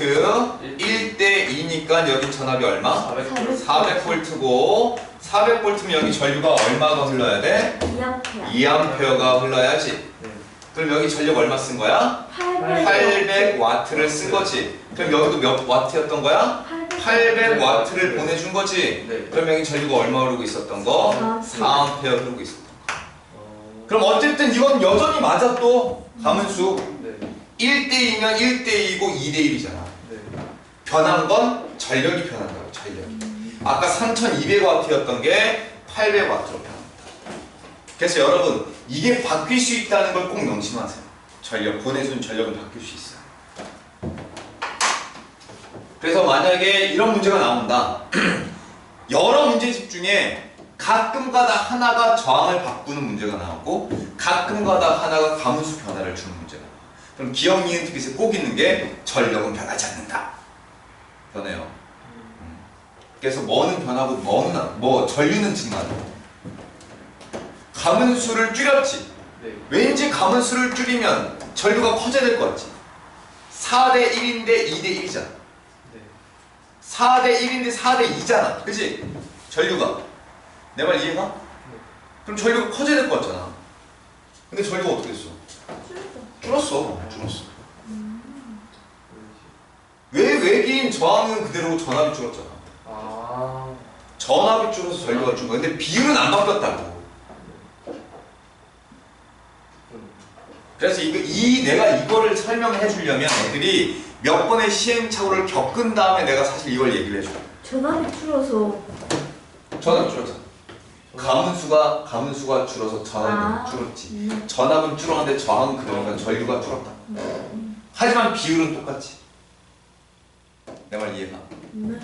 Speaker 1: 1대 2니까 여기 전압이 얼마? 400V고 400V면 여기 전류가 얼마가 흘러야 돼?
Speaker 2: 2A.
Speaker 1: 2A가 흘러야지.
Speaker 3: 네.
Speaker 1: 그럼 여기 전력 얼마 쓴 거야? 800W를 쓴 거지. 그럼 여기도 몇 와트였던 거야? 800W를 보내준 거지.
Speaker 3: 네.
Speaker 1: 그럼 여기 전류가 얼마 흐르고 있었던 거? 4A 흐르고 있었던 거. 그럼 어쨌든 이건 여전히 맞아 또 가문수.
Speaker 3: 네.
Speaker 1: 1대2면 1대2고 2대1이잖아.
Speaker 3: 네.
Speaker 1: 변한 건 전력이 변한다고. 전력이. 아까 3200W였던 게 800W로 변합니다. 그래서 여러분 이게 바뀔 수 있다는 걸 꼭 명심하세요. 전력, 보내준 전력은 바뀔 수 있어요. 그래서 만약에 이런 문제가 나온다. 여러 문제집 중에 가끔가다 하나가 저항을 바꾸는 문제가 나오고 가끔가다 하나가 가문수 변화를 주는 문제가 나와요. 그럼 기억, 니은, 특이세 꼭 있는 게 전력은 변하지 않는다. 변해요. 그래서 뭐는 변하고 뭐는 전류는 증가한다. 가문수를 줄였지.
Speaker 3: 네.
Speaker 1: 왠지 가문수를 줄이면 전류가 커져야 될 것 같지. 4대 1인데 2대 1이잖아.
Speaker 3: 네.
Speaker 1: 4대 1인데 4대 2잖아. 그치? 전류가. 내 말 이해가? 그럼 전류가 커져야 될 것 같잖아. 근데 전류가 어떻게 됐어? 줄었어. 왜 외계인 저항은 그대로 전압이 줄었잖아. 전압이 줄어서 전류가 준 거야. 근데 비율은 안 바뀌었다고. 그래서 내가 이거를 설명해 주려면 애들이 몇 번의 시행착오를 겪은 다음에 내가 사실 이걸 얘기를 해줘.
Speaker 2: 전압이 줄어서
Speaker 1: 전압이 줄었잖아. 가문수가 줄어서 전압은 줄었지. 전압은 줄었는데 저항은 그러니까 전류가 줄었다. 하지만 비율은 똑같지. 내 말 이해가?
Speaker 2: 네.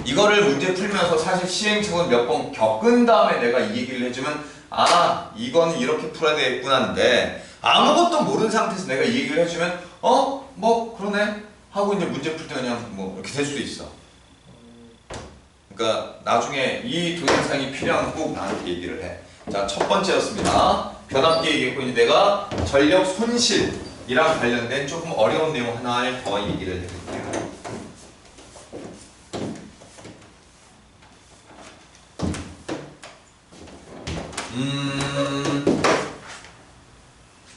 Speaker 1: 이거를 문제 풀면서 사실 시행착오를 몇 번 겪은 다음에 내가 이 얘기를 해주면 아 이거는 이렇게 풀어야 되겠구나인데 아무것도 모르는 상태에서 내가 이 얘기를 해주면 뭐 그러네 하고 이제 문제 풀 때 그냥 뭐 이렇게 될 수도 있어. 그러니까 나중에 이 동영상이 필요하면 꼭 나한테 얘기를 해. 자, 첫 번째였습니다. 변압기 얘기했고 이제 내가 전력 손실이랑 관련된 조금 어려운 내용 하나를 더 얘기를 해드릴게요.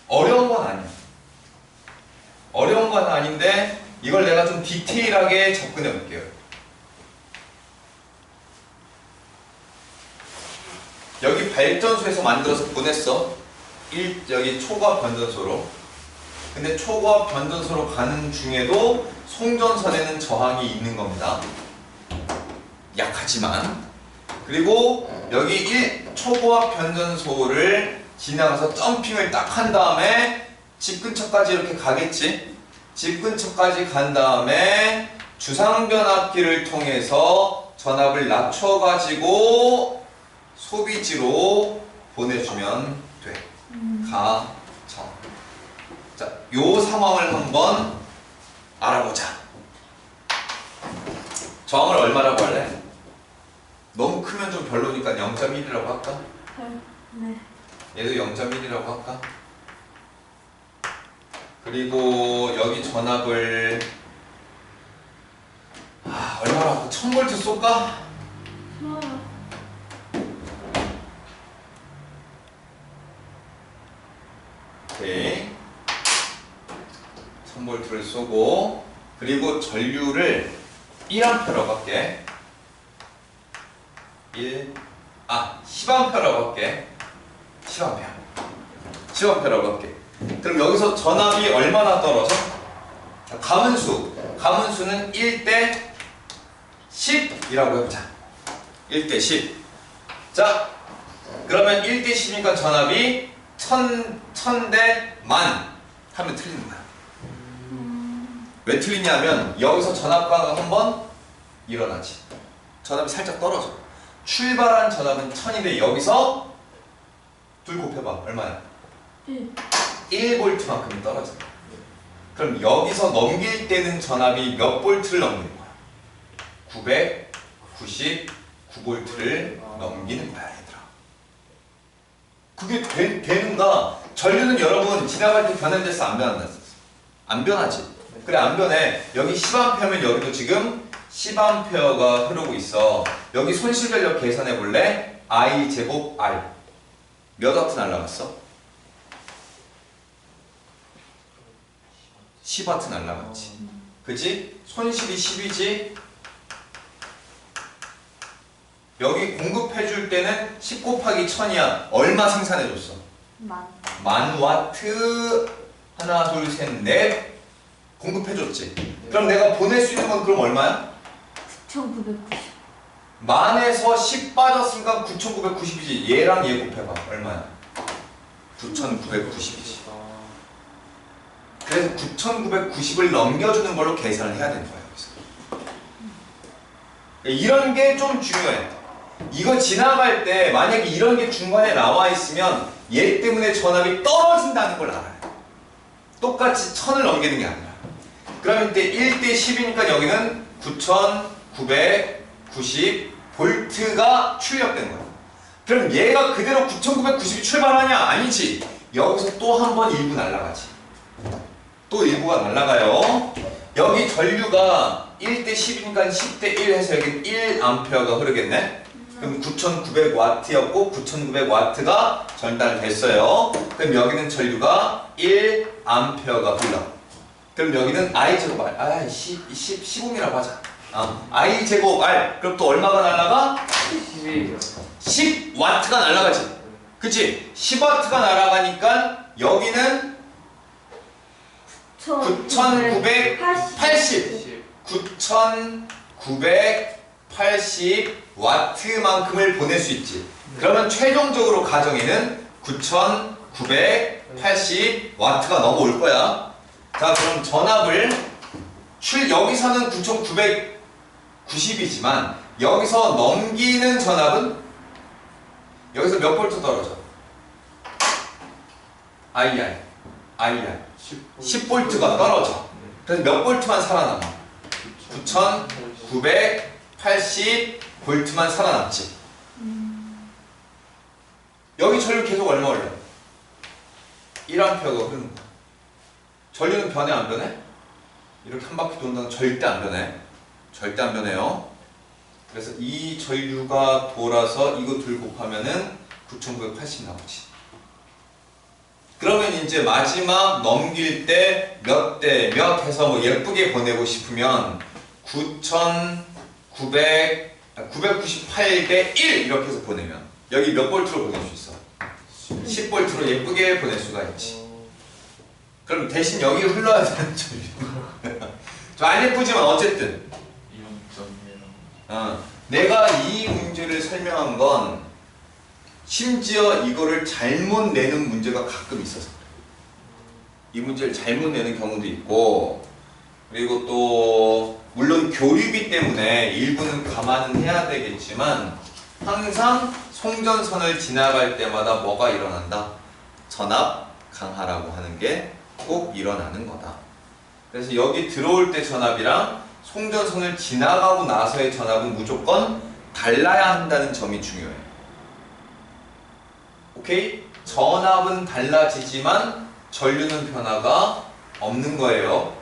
Speaker 1: 어려운 건 아니야. 어려운 건 아닌데 이걸 내가 좀 디테일하게 접근해 볼게요. 여기 발전소에서 만들어서 보냈어. 여기 초고압 변전소로. 근데 초고압 변전소로 가는 중에도 송전선에는 저항이 있는 겁니다. 약하지만. 그리고 여기 초고압 변전소를 지나가서 점핑을 딱 한 다음에 집 근처까지 이렇게 가겠지. 집 근처까지 간 다음에 주상변압기를 통해서 전압을 낮춰가지고 소비지로 보내주면 돼. 정. 자, 요 상황을 한번 알아보자. 저항을 얼마라고 할래? 너무 크면 좀 별로니까 0.1이라고 할까?
Speaker 2: 네.
Speaker 1: 얘도 0.1이라고 할까? 그리고 여기 전압을 얼마라고 1000V 쏠까?
Speaker 2: 좋아요.
Speaker 1: 오케이. 1000V를 쏘고 그리고 전류를 1A라고 할게. 10A라고 할게. 10A라고 할게. 그럼 여기서 전압이 얼마나 떨어져? 가문수는 1대 10이라고 해보자. 1대 10. 자, 그러면 1대 10이니까 전압이 1000대 10,000 하면 틀리는 거야. 왜 틀리냐면 여기서 전압과가 한번 일어나지. 전압이 살짝 떨어져. 출발한 전압은 1000인데 여기서 둘 곱해봐. 얼마야? 1V만큼 떨어져. 그럼 여기서 넘길 때는 전압이 몇 볼트를 넘기는 거야? 999V를 넘기는 거야, 얘들아. 그게 되는가? 전류는 여러분 지나갈 때 변환돼서 안 변한다. 안 변하지? 그래, 안 변해. 여기 10A면 여기도 지금 10A가 흐르고 있어. 여기 손실전력 계산해 볼래? I 제곱 R 몇 와트 날라갔어? 10W 날라갔지. 그치? 손실이 10이지? 여기 공급해줄 때는 10 곱하기 1000이야. 얼마 생산해줬어? 10,000W. 하나, 둘, 셋, 넷. 공급해줬지. 그럼 내가 보낼 수 있는 건 그럼 얼마야?
Speaker 2: 9,990.
Speaker 1: 만에서 10 빠졌으니까 9,990이지. 얘랑 얘 곱해봐. 얼마야? 9,990이지. 그래서 9,990을 넘겨주는 걸로 계산을 해야 되는 거야, 여기서. 이런 게 좀 중요해. 이거 지나갈 때 만약에 이런 게 중간에 나와 있으면 얘 때문에 전압이 떨어진다는 걸 알아요. 똑같이 1000을 넘기는 게 아니라. 그러면 이때 1대 10이니까 여기는 9,990V가 출력된 거야. 그럼 얘가 그대로 9,990이 출발하냐? 아니지. 여기서 또 한 번 일부 날아가지. 또 일부가 날아가요. 여기 전류가 1대 10이니까 10대 1 해서 여기 1A가 흐르겠네. 그럼 9,900W였고 9,900W가 전달됐어요. 그럼 여기는 전류가 1A가 흘러. 그럼 여기는 I 제곱 R. 10이라고 하자. I 제곱 R. 그럼 또 얼마가 날아가? 10W가 날아가지. 그치? 10W가 날아가니까 여기는 9,980. 9,980W만큼을 보낼 수 있지. 그러면 최종적으로 가정에는 9,980W가 넘어올 거야. 자, 그럼 전압을 여기서는 9,990이지만 여기서 넘기는 전압은 여기서 몇 볼트 떨어져? IR 10볼트가 떨어져. 그래서 몇 볼트만 살아남아? 9,980볼트만 살아남지. 여기 전류 계속 얼마 걸려? 1A가 흐르는 거야. 전류는 변해 안 변해? 이렇게 한 바퀴 돈다는 절대 안 변해. 절대 안 변해요. 그래서 이 전류가 돌아서 이거 둘 곱하면은 9,980 나오지. 그러면 이제 마지막 넘길 때 몇 대 몇 해서 뭐 예쁘게 보내고 싶으면 998대 1 이렇게 해서 보내면 여기 몇 볼트로 보낼 수 있어? 10볼트로 예쁘게 보낼 수가 있지. 그럼 대신 여기 흘러야 되는 전류. 좀 안 예쁘지만 어쨌든 내가 이 문제를 설명한 건 심지어 이거를 잘못 내는 문제가 가끔 있어서 그래. 이 문제를 잘못 내는 경우도 있고, 그리고 또 물론 교류비 때문에 일부는 감안은 해야 되겠지만 항상 송전선을 지나갈 때마다 뭐가 일어난다? 전압 강하라고 하는 게 꼭 일어나는 거다. 그래서 여기 들어올 때 전압이랑 송전선을 지나가고 나서의 전압은 무조건 달라야 한다는 점이 중요해요. 오케이? 전압은 달라지지만 전류는 변화가 없는 거예요.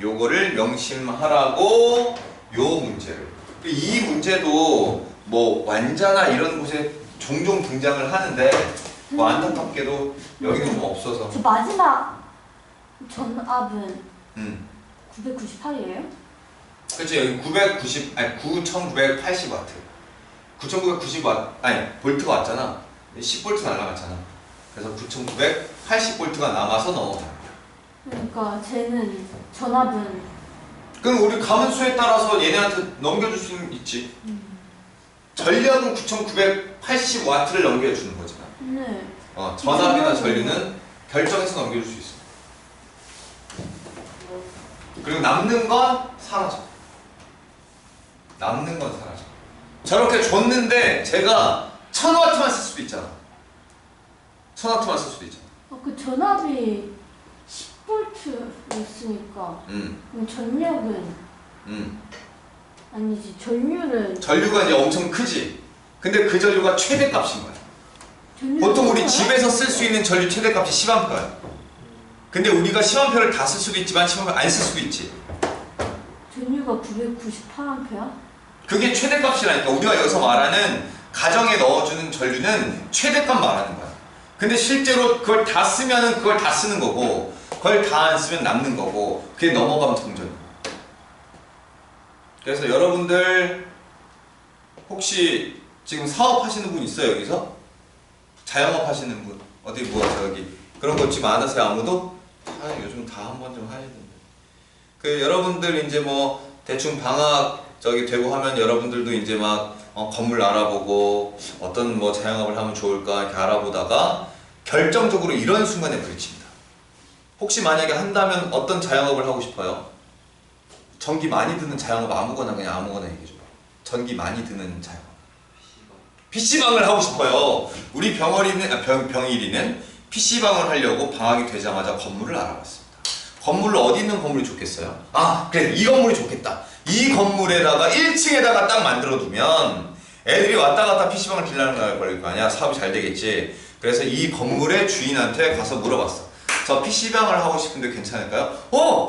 Speaker 1: 요거를 명심하라고 요 문제를. 이 문제도 뭐 완자나 이런 곳에 종종 등장을 하는데 뭐 안타깝게도 여기는 좀 없어서.
Speaker 2: 저 마지막 전압은 998이에요?
Speaker 1: 그렇죠. 여기 9,980W. 9,990W 아니 볼트가 왔잖아. 10볼트 날라갔잖아. 그래서 9,980볼트가 남아서 넘어갑니다. 그러니까
Speaker 2: 쟤는 전압은
Speaker 1: 그럼 우리 가문수에 따라서 얘네한테 넘겨줄 수는 있지. 전력은 9,980W를 넘겨주는 거지만
Speaker 2: 네.
Speaker 1: 전압이나 전류는 결정해서 넘겨줄 수 있어. 그리고 남는 건 사라져. 남는 건 사라져. 저렇게 줬는데 제가 1000W만 쓸 수도 있잖아. 1000W만 쓸 수도 있잖아.
Speaker 2: 그 전압이 10V였으니까 그럼 전력은 아니지. 전류가
Speaker 1: 이제 엄청 크지. 근데 그 전류가 최대값인 거야. 보통 우리 집에서 쓸 수 있는 전류 최대값이 10A야. 근데 우리가 10A를 다 쓸 수도 있지만 10A 안 쓸 수도 있지.
Speaker 2: 전류가 998A?
Speaker 1: 그게 최대값이라니까. 우리가 여기서 말하는 가정에 넣어주는 전류는 최대값 말하는 거야. 근데 실제로 그걸 다 쓰면은 그걸 다 쓰는 거고, 그걸 다 안 쓰면 남는 거고, 그게 넘어가면 동전이야. 그래서 여러분들 혹시 지금 사업하시는 분 있어요 여기서? 자영업 하시는 분? 어디 뭐 저기 그런 거 지금 안 하세요 아무도? 요즘 다 한 번 좀 해야 되는데. 그 여러분들 이제 뭐 대충 방학 저기 되고 하면 여러분들도 이제 막 건물 알아보고 어떤 뭐 자영업을 하면 좋을까 이렇게 알아보다가 결정적으로 이런 순간에 부딪힙니다. 혹시 만약에 한다면 어떤 자영업을 하고 싶어요? 전기 많이 드는 자영업 아무거나 그냥 아무거나 얘기해줘봐. 전기 많이 드는 자영업. PC방을 하고 싶어요. 우리 병일이는 PC방을 하려고 방학이 되자마자 건물을 알아봤습니다. 건물로 어디 있는 건물이 좋겠어요? 아 그래 이 건물이 좋겠다. 이 건물에다가 1층에다가 딱 만들어 두면 애들이 왔다 갔다 PC방을 빌려는 걸 거 아니야. 사업이 잘 되겠지. 그래서 이 건물의 주인한테 가서 물어봤어. 저 PC방을 하고 싶은데 괜찮을까요?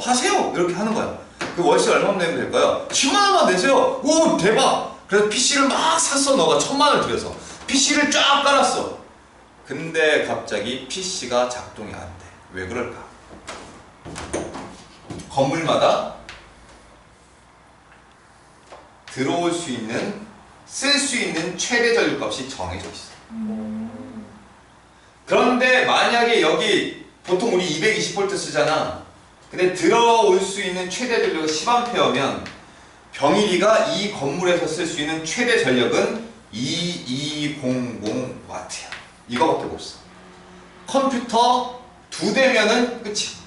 Speaker 1: 하세요! 이렇게 하는 거야. 그 월세 얼마 내면 될까요? 10만 원만 내세요! 오 대박! 그래서 PC를 막 샀어. 너가 1000만 원을 들여서 PC를 쫙 깔았어. 근데 갑자기 PC가 작동이 안 돼. 왜 그럴까? 건물마다 들어올 수 있는 쓸 수 있는 최대 전류값이 정해져 있어. 그런데 만약에 여기 보통 우리 220V 쓰잖아. 근데 들어올 수 있는 최대 전류가 10A면 병일이가 이 건물에서 쓸 수 있는 최대 전력은 220 200W야. 이거밖에 없어. 컴퓨터 2대면은 끝이야.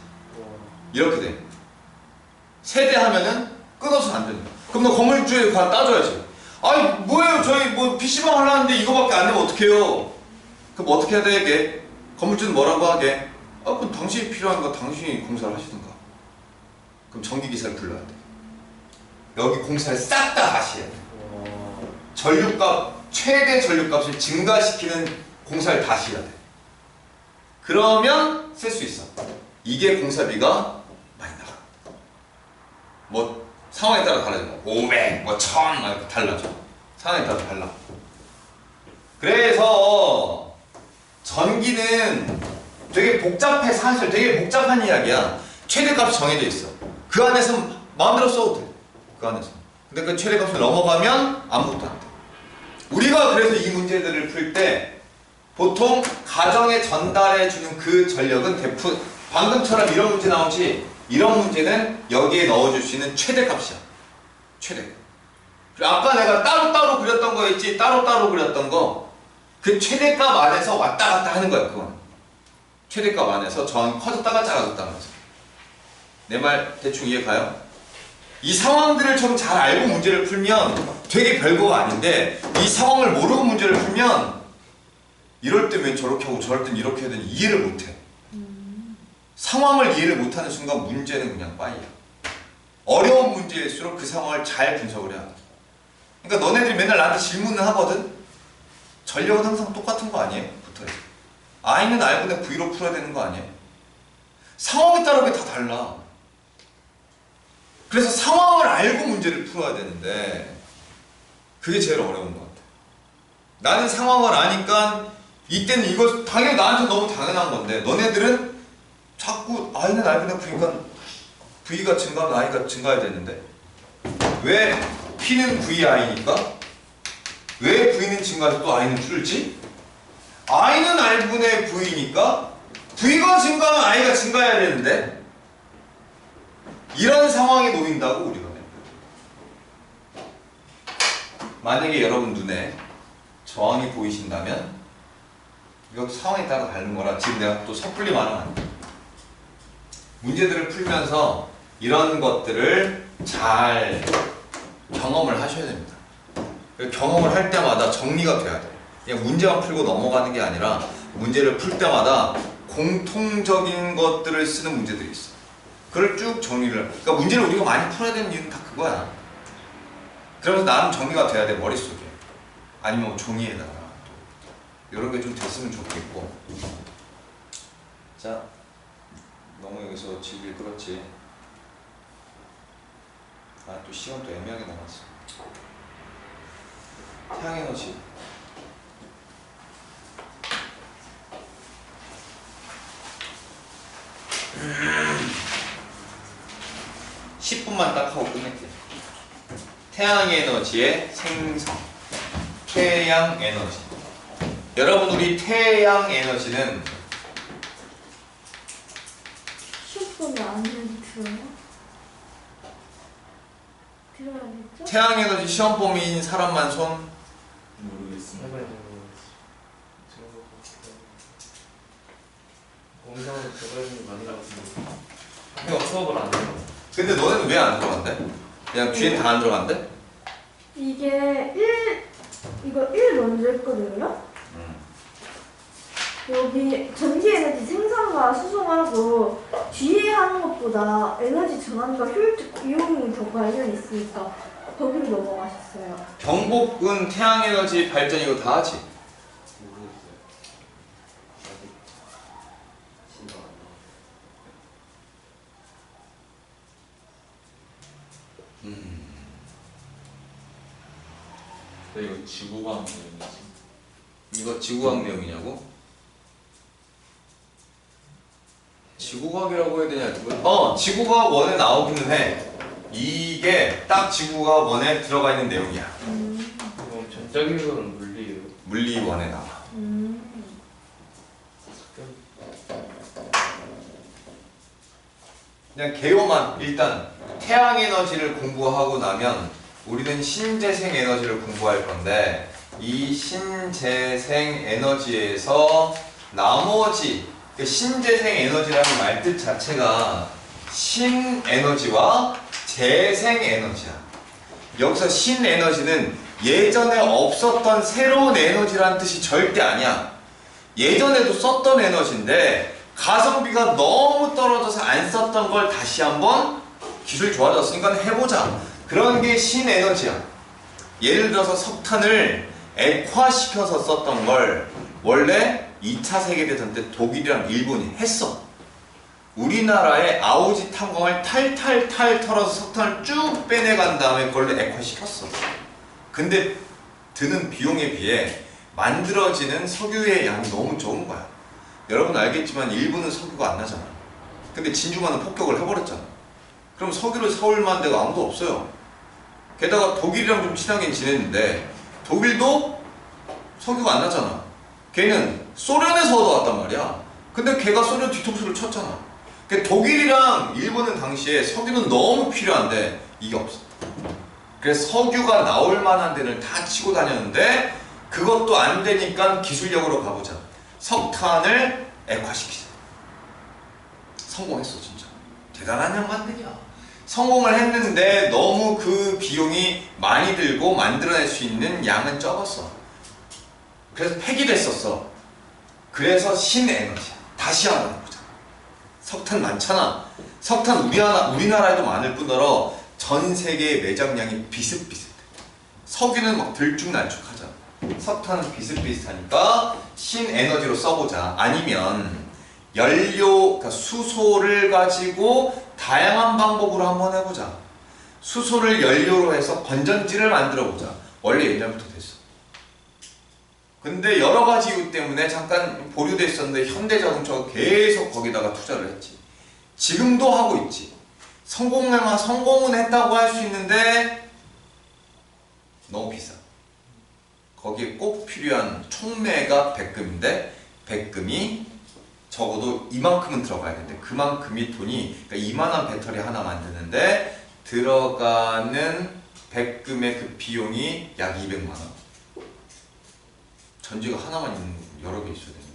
Speaker 1: 이렇게 돼. 3대 하면은 끊어서 안 된다. 그럼 너 건물주에 가 따져야지. 아니 뭐예요? 저희 뭐 PC방 하려는데 이거밖에 안 되면 어떡해요? 그럼 어떻게 해야 되게? 건물주는 뭐라고 하게? 그럼 당신이 필요한 거 당신이 공사를 하시든가. 그럼 전기기사를 불러야 돼. 여기 공사를 싹 다 다시 해야 돼. 전류값, 최대 전류값을 증가시키는 공사를 다시 해야 돼. 그러면 쓸 수 있어. 이게 공사비가 많이 나가. 뭐 상황에 따라 달라져. 500, 뭐 1000, 이렇게 달라져. 상황에 따라 달라. 그래서 전기는 되게 복잡해. 사실 되게 복잡한 이야기야. 최대값이 정해져 있어. 그 안에서 마음대로 써도 돼. 그 안에서. 근데 그 최대값을 넘어가면 아무것도 안 돼. 우리가 그래서 이 문제들을 풀 때 보통 가정에 전달해주는 그 전력은 방금처럼 이런 문제 나오지, 이런 문제는 여기에 넣어줄 수 있는 최대값이야. 최대. 그리고 아까 내가 따로따로 그렸던 거 있지, 따로따로 그렸던 거, 그 최대값 안에서 왔다 갔다 하는 거야. 그건 최대값 안에서 저항이 커졌다가 작아졌다는 거죠. 내 말 대충 이해 가요? 이 상황들을 좀 잘 알고 문제를 풀면 되게 별거가 아닌데, 이 상황을 모르고 문제를 풀면 이럴 때면 저렇게 하고 저럴 땐 이렇게 해야 되니 이해를 못해. 상황을 이해를 못하는 순간 문제는 그냥 빠이야. 어려운 문제일수록 그 상황을 잘 분석을 해야 돼. 그러니까 너네들이 맨날 나한테 질문을 하거든? 전력은 항상 똑같은 거 아니에요? 붙어있어. I는 R분의 V로 풀어야 되는 거 아니에요? 상황에 따라 그게 다 달라. 그래서 상황을 알고 문제를 풀어야 되는데 그게 제일 어려운 것 같아. 나는 상황을 아니까 이때는 이거 당연히 나한테 너무 당연한 건데, 너네들은 자꾸 I는 R분의 V니까 V가 증가하면 I가 증가해야 되는데, 왜 P는 VI니까 왜 V는 증가해서 또 I는 줄지? I는 R분의 V니까 V가 증가하면 I가 증가해야 되는데, 이런 상황에 놓인다고 우리가. 만약에 여러분 눈에 저항이 보이신다면 이것도 상황에 따라 다른 거라 지금 내가 또 섣불리 말하면 안 돼. 문제들을 풀면서 이런 것들을 잘 경험을 하셔야 됩니다. 경험을 할 때마다 정리가 돼야 돼. 그냥 문제만 풀고 넘어가는 게 아니라 문제를 풀 때마다 공통적인 것들을 쓰는 문제들이 있어. 그걸 쭉 정리를. 그러니까 문제를 우리가 많이 풀어야 되는 이유는 다 그거야. 그러면서 나름 정리가 돼야 돼, 머릿속에. 아니면 뭐 종이에다가 또 이런 게 좀 됐으면 좋겠고. 자, 너무 여기서 질질 끌었지. 아, 또 시간 또 애매하게 남았어. 태양에너지. 10분만 딱 하고 끝낼게요. 태양의 에너지의 생성. 태양 에너지. 여러분, 우리 태양 에너지는
Speaker 2: 10분이 안 되는 들어요? 들어야겠죠?
Speaker 1: 태양 에너지 시험 범위인 사람만 손.
Speaker 4: 모르겠습니다.
Speaker 3: 해봐야 되는 거 공상을 제가 많이 나왔습니다. 이거 수업을 안 해요.
Speaker 1: 근데 너네는 왜 안 들어간대? 그냥 뒤엔 다 안 들어간대?
Speaker 2: 이게 이거 1 먼저 했거든요? 여기 전기에너지 생산과 수송하고 뒤에 하는 것보다 에너지 전환과 효율적 이용이 더 관련이 있으니까 거기로 넘어가셨어요.
Speaker 1: 경복은 태양 에너지 발전 이거 다 하지?
Speaker 3: 모르겠어요. 아직 진짜 안
Speaker 4: 근데 이거 지구과학 내용이지.
Speaker 1: 이거 지구과학 내용이냐고? 지구과학이라고 해야 되냐? 지구과학 1에 나오기는 해. 이게 딱 지구과학 1에 들어가 있는 내용이야.
Speaker 3: 그럼 전자기술은 물리예요.
Speaker 1: 물리 1에 나와. 그냥 개요만 일단 태양 에너지를 공부하고 나면 우리는 신재생 에너지를 공부할 건데, 이 신재생 에너지에서 나머지 신재생 에너지라는 말뜻 자체가 신에너지와 재생 에너지야. 여기서 신에너지는 예전에 없었던 새로운 에너지라는 뜻이 절대 아니야. 예전에도 썼던 에너지인데 가성비가 너무 떨어져서 안 썼던 걸 다시 한번 기술 좋아졌으니까 해보자. 그런 게 신에너지야. 예를 들어서 석탄을 액화시켜서 썼던 걸 원래 2차 세계대전 때 독일이랑 일본이 했어. 우리나라의 아우지 탄광을 탈탈탈 털어서 석탄을 쭉 빼내간 다음에 그걸로 액화시켰어. 근데 드는 비용에 비해 만들어지는 석유의 양이 너무 적은 거야. 여러분 알겠지만 일본은 석유가 안 나잖아. 근데 진주만은 폭격을 해버렸잖아. 그럼 석유를 사올 만한 데가 아무도 없어요. 게다가 독일이랑 좀 친하게 지냈는데 독일도 석유가 안 나잖아. 걔는 소련에서 얻어왔단 말이야. 근데 걔가 소련 뒤통수를 쳤잖아. 독일이랑 일본은 당시에 석유는 너무 필요한데 이게 없어. 그래서 석유가 나올 만한 데를 다 치고 다녔는데 그것도 안 되니까 기술력으로 가보자. 석탄을 액화시키자. 성공했어 진짜. 대단한 양반들이야. 성공을 했는데 너무 그 비용이 많이 들고 만들어낼 수 있는 양은 적었어. 그래서 폐기됐었어. 그래서 신에너지야. 다시 한번 해보자. 석탄 많잖아. 석탄 우리나라에도 많을 뿐더러 전 세계의 매장량이 비슷비슷해. 석유는 막 들쭉날쭉하잖아. 석탄은 비슷비슷하니까 신에너지로 써보자. 아니면 연료, 그러니까 수소를 가지고 다양한 방법으로 한번 해보자. 수소를 연료로 해서 건전지를 만들어보자. 원래 옛날부터 됐어. 근데 여러 가지 이유 때문에 잠깐 보류돼 있었는데 현대자동차가 계속 거기다가 투자를 했지. 지금도 하고 있지. 성공은 했다고 할 수 있는데 너무 비싸. 거기에 꼭 필요한 촉매가 백금인데 백금이 적어도 이만큼은 들어가야 되는데 그만큼이 돈이, 그러니까 이만한 배터리 하나 만드는데 들어가는 백금의 그 비용이 약 200만 원. 전지가 하나만 있는 여러 개 있어야 되는 거야.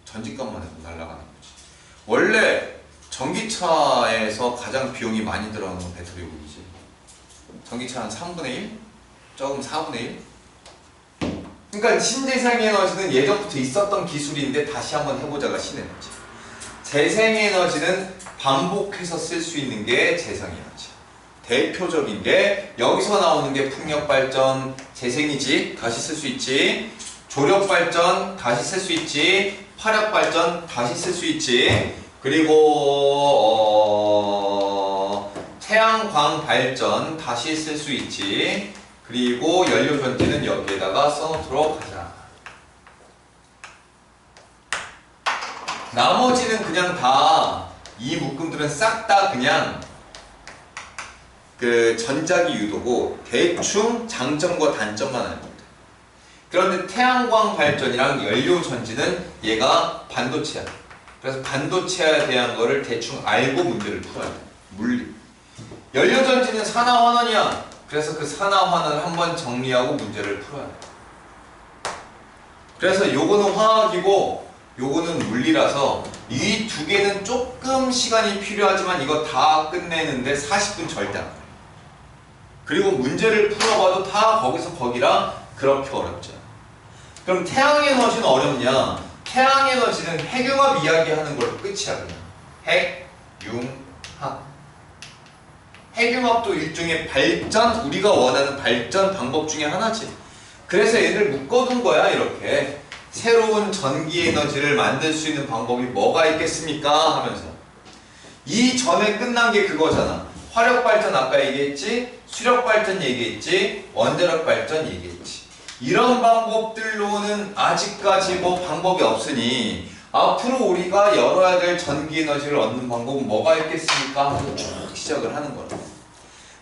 Speaker 1: 전지값만 해도 날아가는 거지. 원래 전기차에서 가장 비용이 많이 들어가는 건 배터리국이지. 전기차 한 3분의 1? 조금 4분의 1? 그러니까 신재생에너지는 예전부터 있었던 기술인데 다시 한번 해보자가 신에너지. 재생에너지는 반복해서 쓸 수 있는 게 재생에너지. 대표적인 게 여기서 나오는 게 풍력발전, 재생이지. 다시 쓸 수 있지. 조력발전, 다시 쓸 수 있지. 화력발전, 다시 쓸 수 있지. 그리고 태양광 발전, 다시 쓸 수 있지. 그리고 연료전지는 여기에다가 써놓도록 하자. 나머지는 그냥 다 이 묶음들은 싹 다 그냥 그 전자기 유도고 대충 장점과 단점만 알면 돼. 그런데 태양광 발전이랑 연료전지는 얘가 반도체야. 그래서 반도체에 대한 거를 대충 알고 문제를 풀어야 돼. 물리. 연료전지는 산화환원이야. 그래서 그 산화환원을 한번 정리하고 문제를 풀어야 돼. 그래서 요거는 화학이고 요거는 물리라서 이 두 개는 조금 시간이 필요하지만 이거 다 끝내는데 40분 절대 안 걸려. 그리고 문제를 풀어봐도 다 거기서 거기라 그렇게 어렵지 않아. 그럼 태양에너지는 어렵냐? 태양에너지는 핵융합 이야기하는 걸로 끝이야. 그냥 핵융합. 핵융합도 일종의 발전, 우리가 원하는 발전 방법 중에 하나지. 그래서 얘를 묶어둔 거야. 이렇게 새로운 전기 에너지를 만들 수 있는 방법이 뭐가 있겠습니까? 하면서 이전에 끝난 게 그거잖아. 화력발전 아까 얘기했지, 수력발전 얘기했지, 원자력발전 얘기했지. 이런 방법들로는 아직까지 뭐 방법이 없으니 앞으로 우리가 열어야 될 전기 에너지를 얻는 방법은 뭐가 있겠습니까? 하면서 쭉 시작을 하는 거라.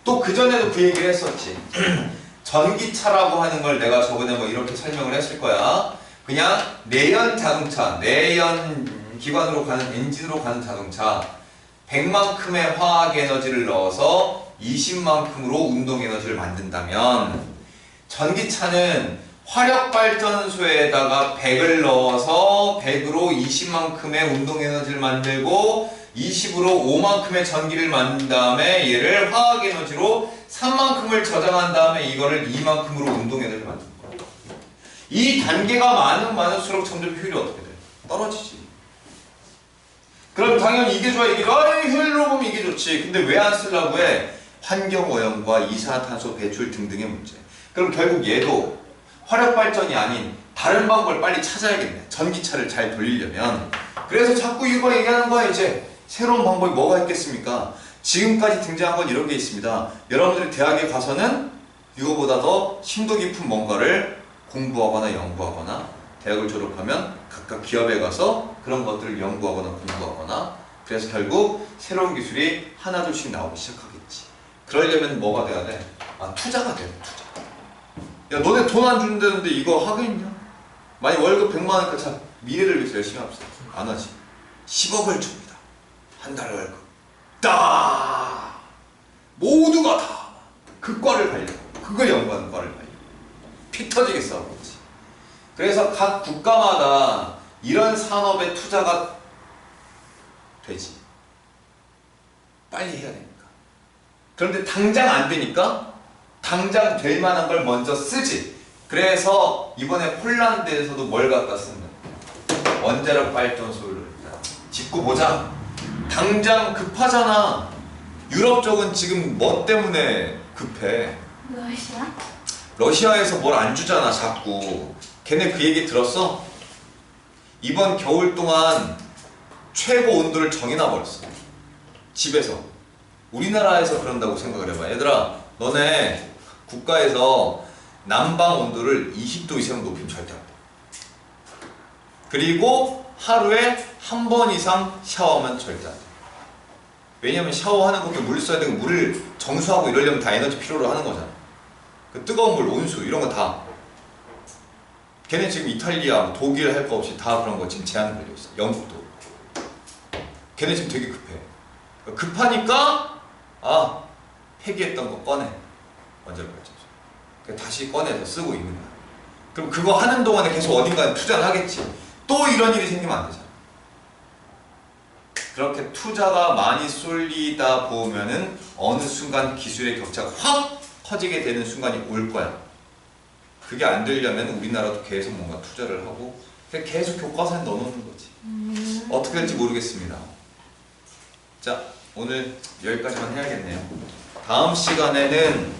Speaker 1: 또 그전에도 그 얘기를 했었지. 전기차라고 하는 걸 내가 저번에 뭐 이렇게 설명을 했을 거야. 그냥 내연 자동차, 내연 기관으로 가는 엔진으로 가는 자동차 100만큼의 화학 에너지를 넣어서 20만큼으로 운동 에너지를 만든다면 전기차는 화력발전소에다가 100을 넣어서 100으로 20만큼의 운동에너지를 만들고 20으로 5만큼의 전기를 만든 다음에 얘를 화학에너지로 3만큼을 저장한 다음에 이거를 2만큼으로 운동에너지를 만드는 거예요. 이 단계가 많을수록 점점 효율이 어떻게 돼? 떨어지지. 그럼 당연히 이게 좋아, 이게 좋아. 효율로 보면 이게 좋지. 근데 왜 안 쓰려고 해? 환경오염과 이산화탄소 배출 등등의 문제. 그럼 결국 얘도 화력발전이 아닌 다른 방법을 빨리 찾아야겠네. 전기차를 잘 돌리려면. 그래서 자꾸 이거 얘기하는 거야. 이제 새로운 방법이 뭐가 있겠습니까? 지금까지 등장한 건 이런 게 있습니다. 여러분들이 대학에 가서는 이거보다 더 심도 깊은 뭔가를 공부하거나 연구하거나, 대학을 졸업하면 각각 기업에 가서 그런 것들을 연구하거나 공부하거나, 그래서 결국 새로운 기술이 하나둘씩 나오기 시작하겠지. 그러려면 뭐가 돼야 돼? 투자가 돼야 돼. 투자. 야, 너네 돈 안 준다는데 이거 하겠냐? 만약 월급 100만 원이니까 자, 미래를 위해서 열심히 합시다. 안 하지. 10억을 줍니다. 한 달 월급. 딱! 모두가 다 그 과를 가려고. 그걸 연구하는 과를 가려고. 피 터지게 싸우겠지. 그래서 각 국가마다 이런 산업에 투자가 되지. 빨리 해야 되니까. 그런데 당장 안 되니까 당장 될 만한 걸 먼저 쓰지. 그래서 이번에 폴란드에서도 뭘 갖다 쓰는 거야? 원자력 발전소를 짓고 보자. 당장 급하잖아. 유럽 쪽은 지금 뭐 때문에 급해?
Speaker 2: 러시아?
Speaker 1: 러시아에서 뭘 안 주잖아 자꾸. 걔네 그 얘기 들었어? 이번 겨울 동안 최고 온도를 정해놔 버렸어. 집에서. 우리나라에서 그런다고 생각을 해봐. 얘들아, 너네 국가에서 난방 온도를 20도 이상 높이면 절대 안 돼. 그리고 하루에 한 번 이상 샤워하면 절대 안 돼. 왜냐면 샤워하는 것도 물 써야 되고, 물을 정수하고 이러려면 다 에너지 필요로 하는 거잖아. 그 뜨거운 물, 온수 이런 거 다. 걔네 지금 이탈리아, 독일 할 거 없이 다 그런 거 지금 제한 걸려 있어. 영국도. 걔네 지금 되게 급해. 급하니까 폐기했던 거 꺼내. 원자력 발전소. 다시 꺼내서 쓰고 있는 거야. 그럼 그거 하는 동안에 계속 어딘가에 투자를 하겠지. 또 이런 일이 생기면 안 되잖아. 그렇게 투자가 많이 쏠리다 보면은 어느 순간 기술의 격차가 확 커지게 되는 순간이 올 거야. 그게 안 되려면 우리나라도 계속 뭔가 투자를 하고 계속 교과서에 넣어놓는 거지. 어떻게 될지 모르겠습니다. 자, 오늘 여기까지만 해야겠네요. 다음 시간에는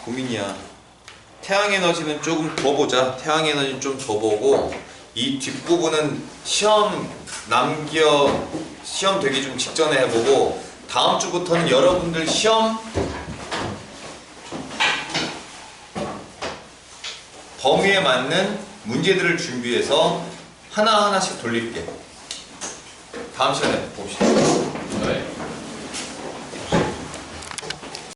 Speaker 1: 고민이야. 태양에너지는 조금 더 보자. 태양에너지는 좀 더 보고, 이 뒷부분은 시험 되기 좀 직전에 해보고, 다음 주부터는 여러분들 시험 범위에 맞는 문제들을 준비해서 하나하나씩 돌릴게. 다음 시간에 봅시다.
Speaker 3: 네.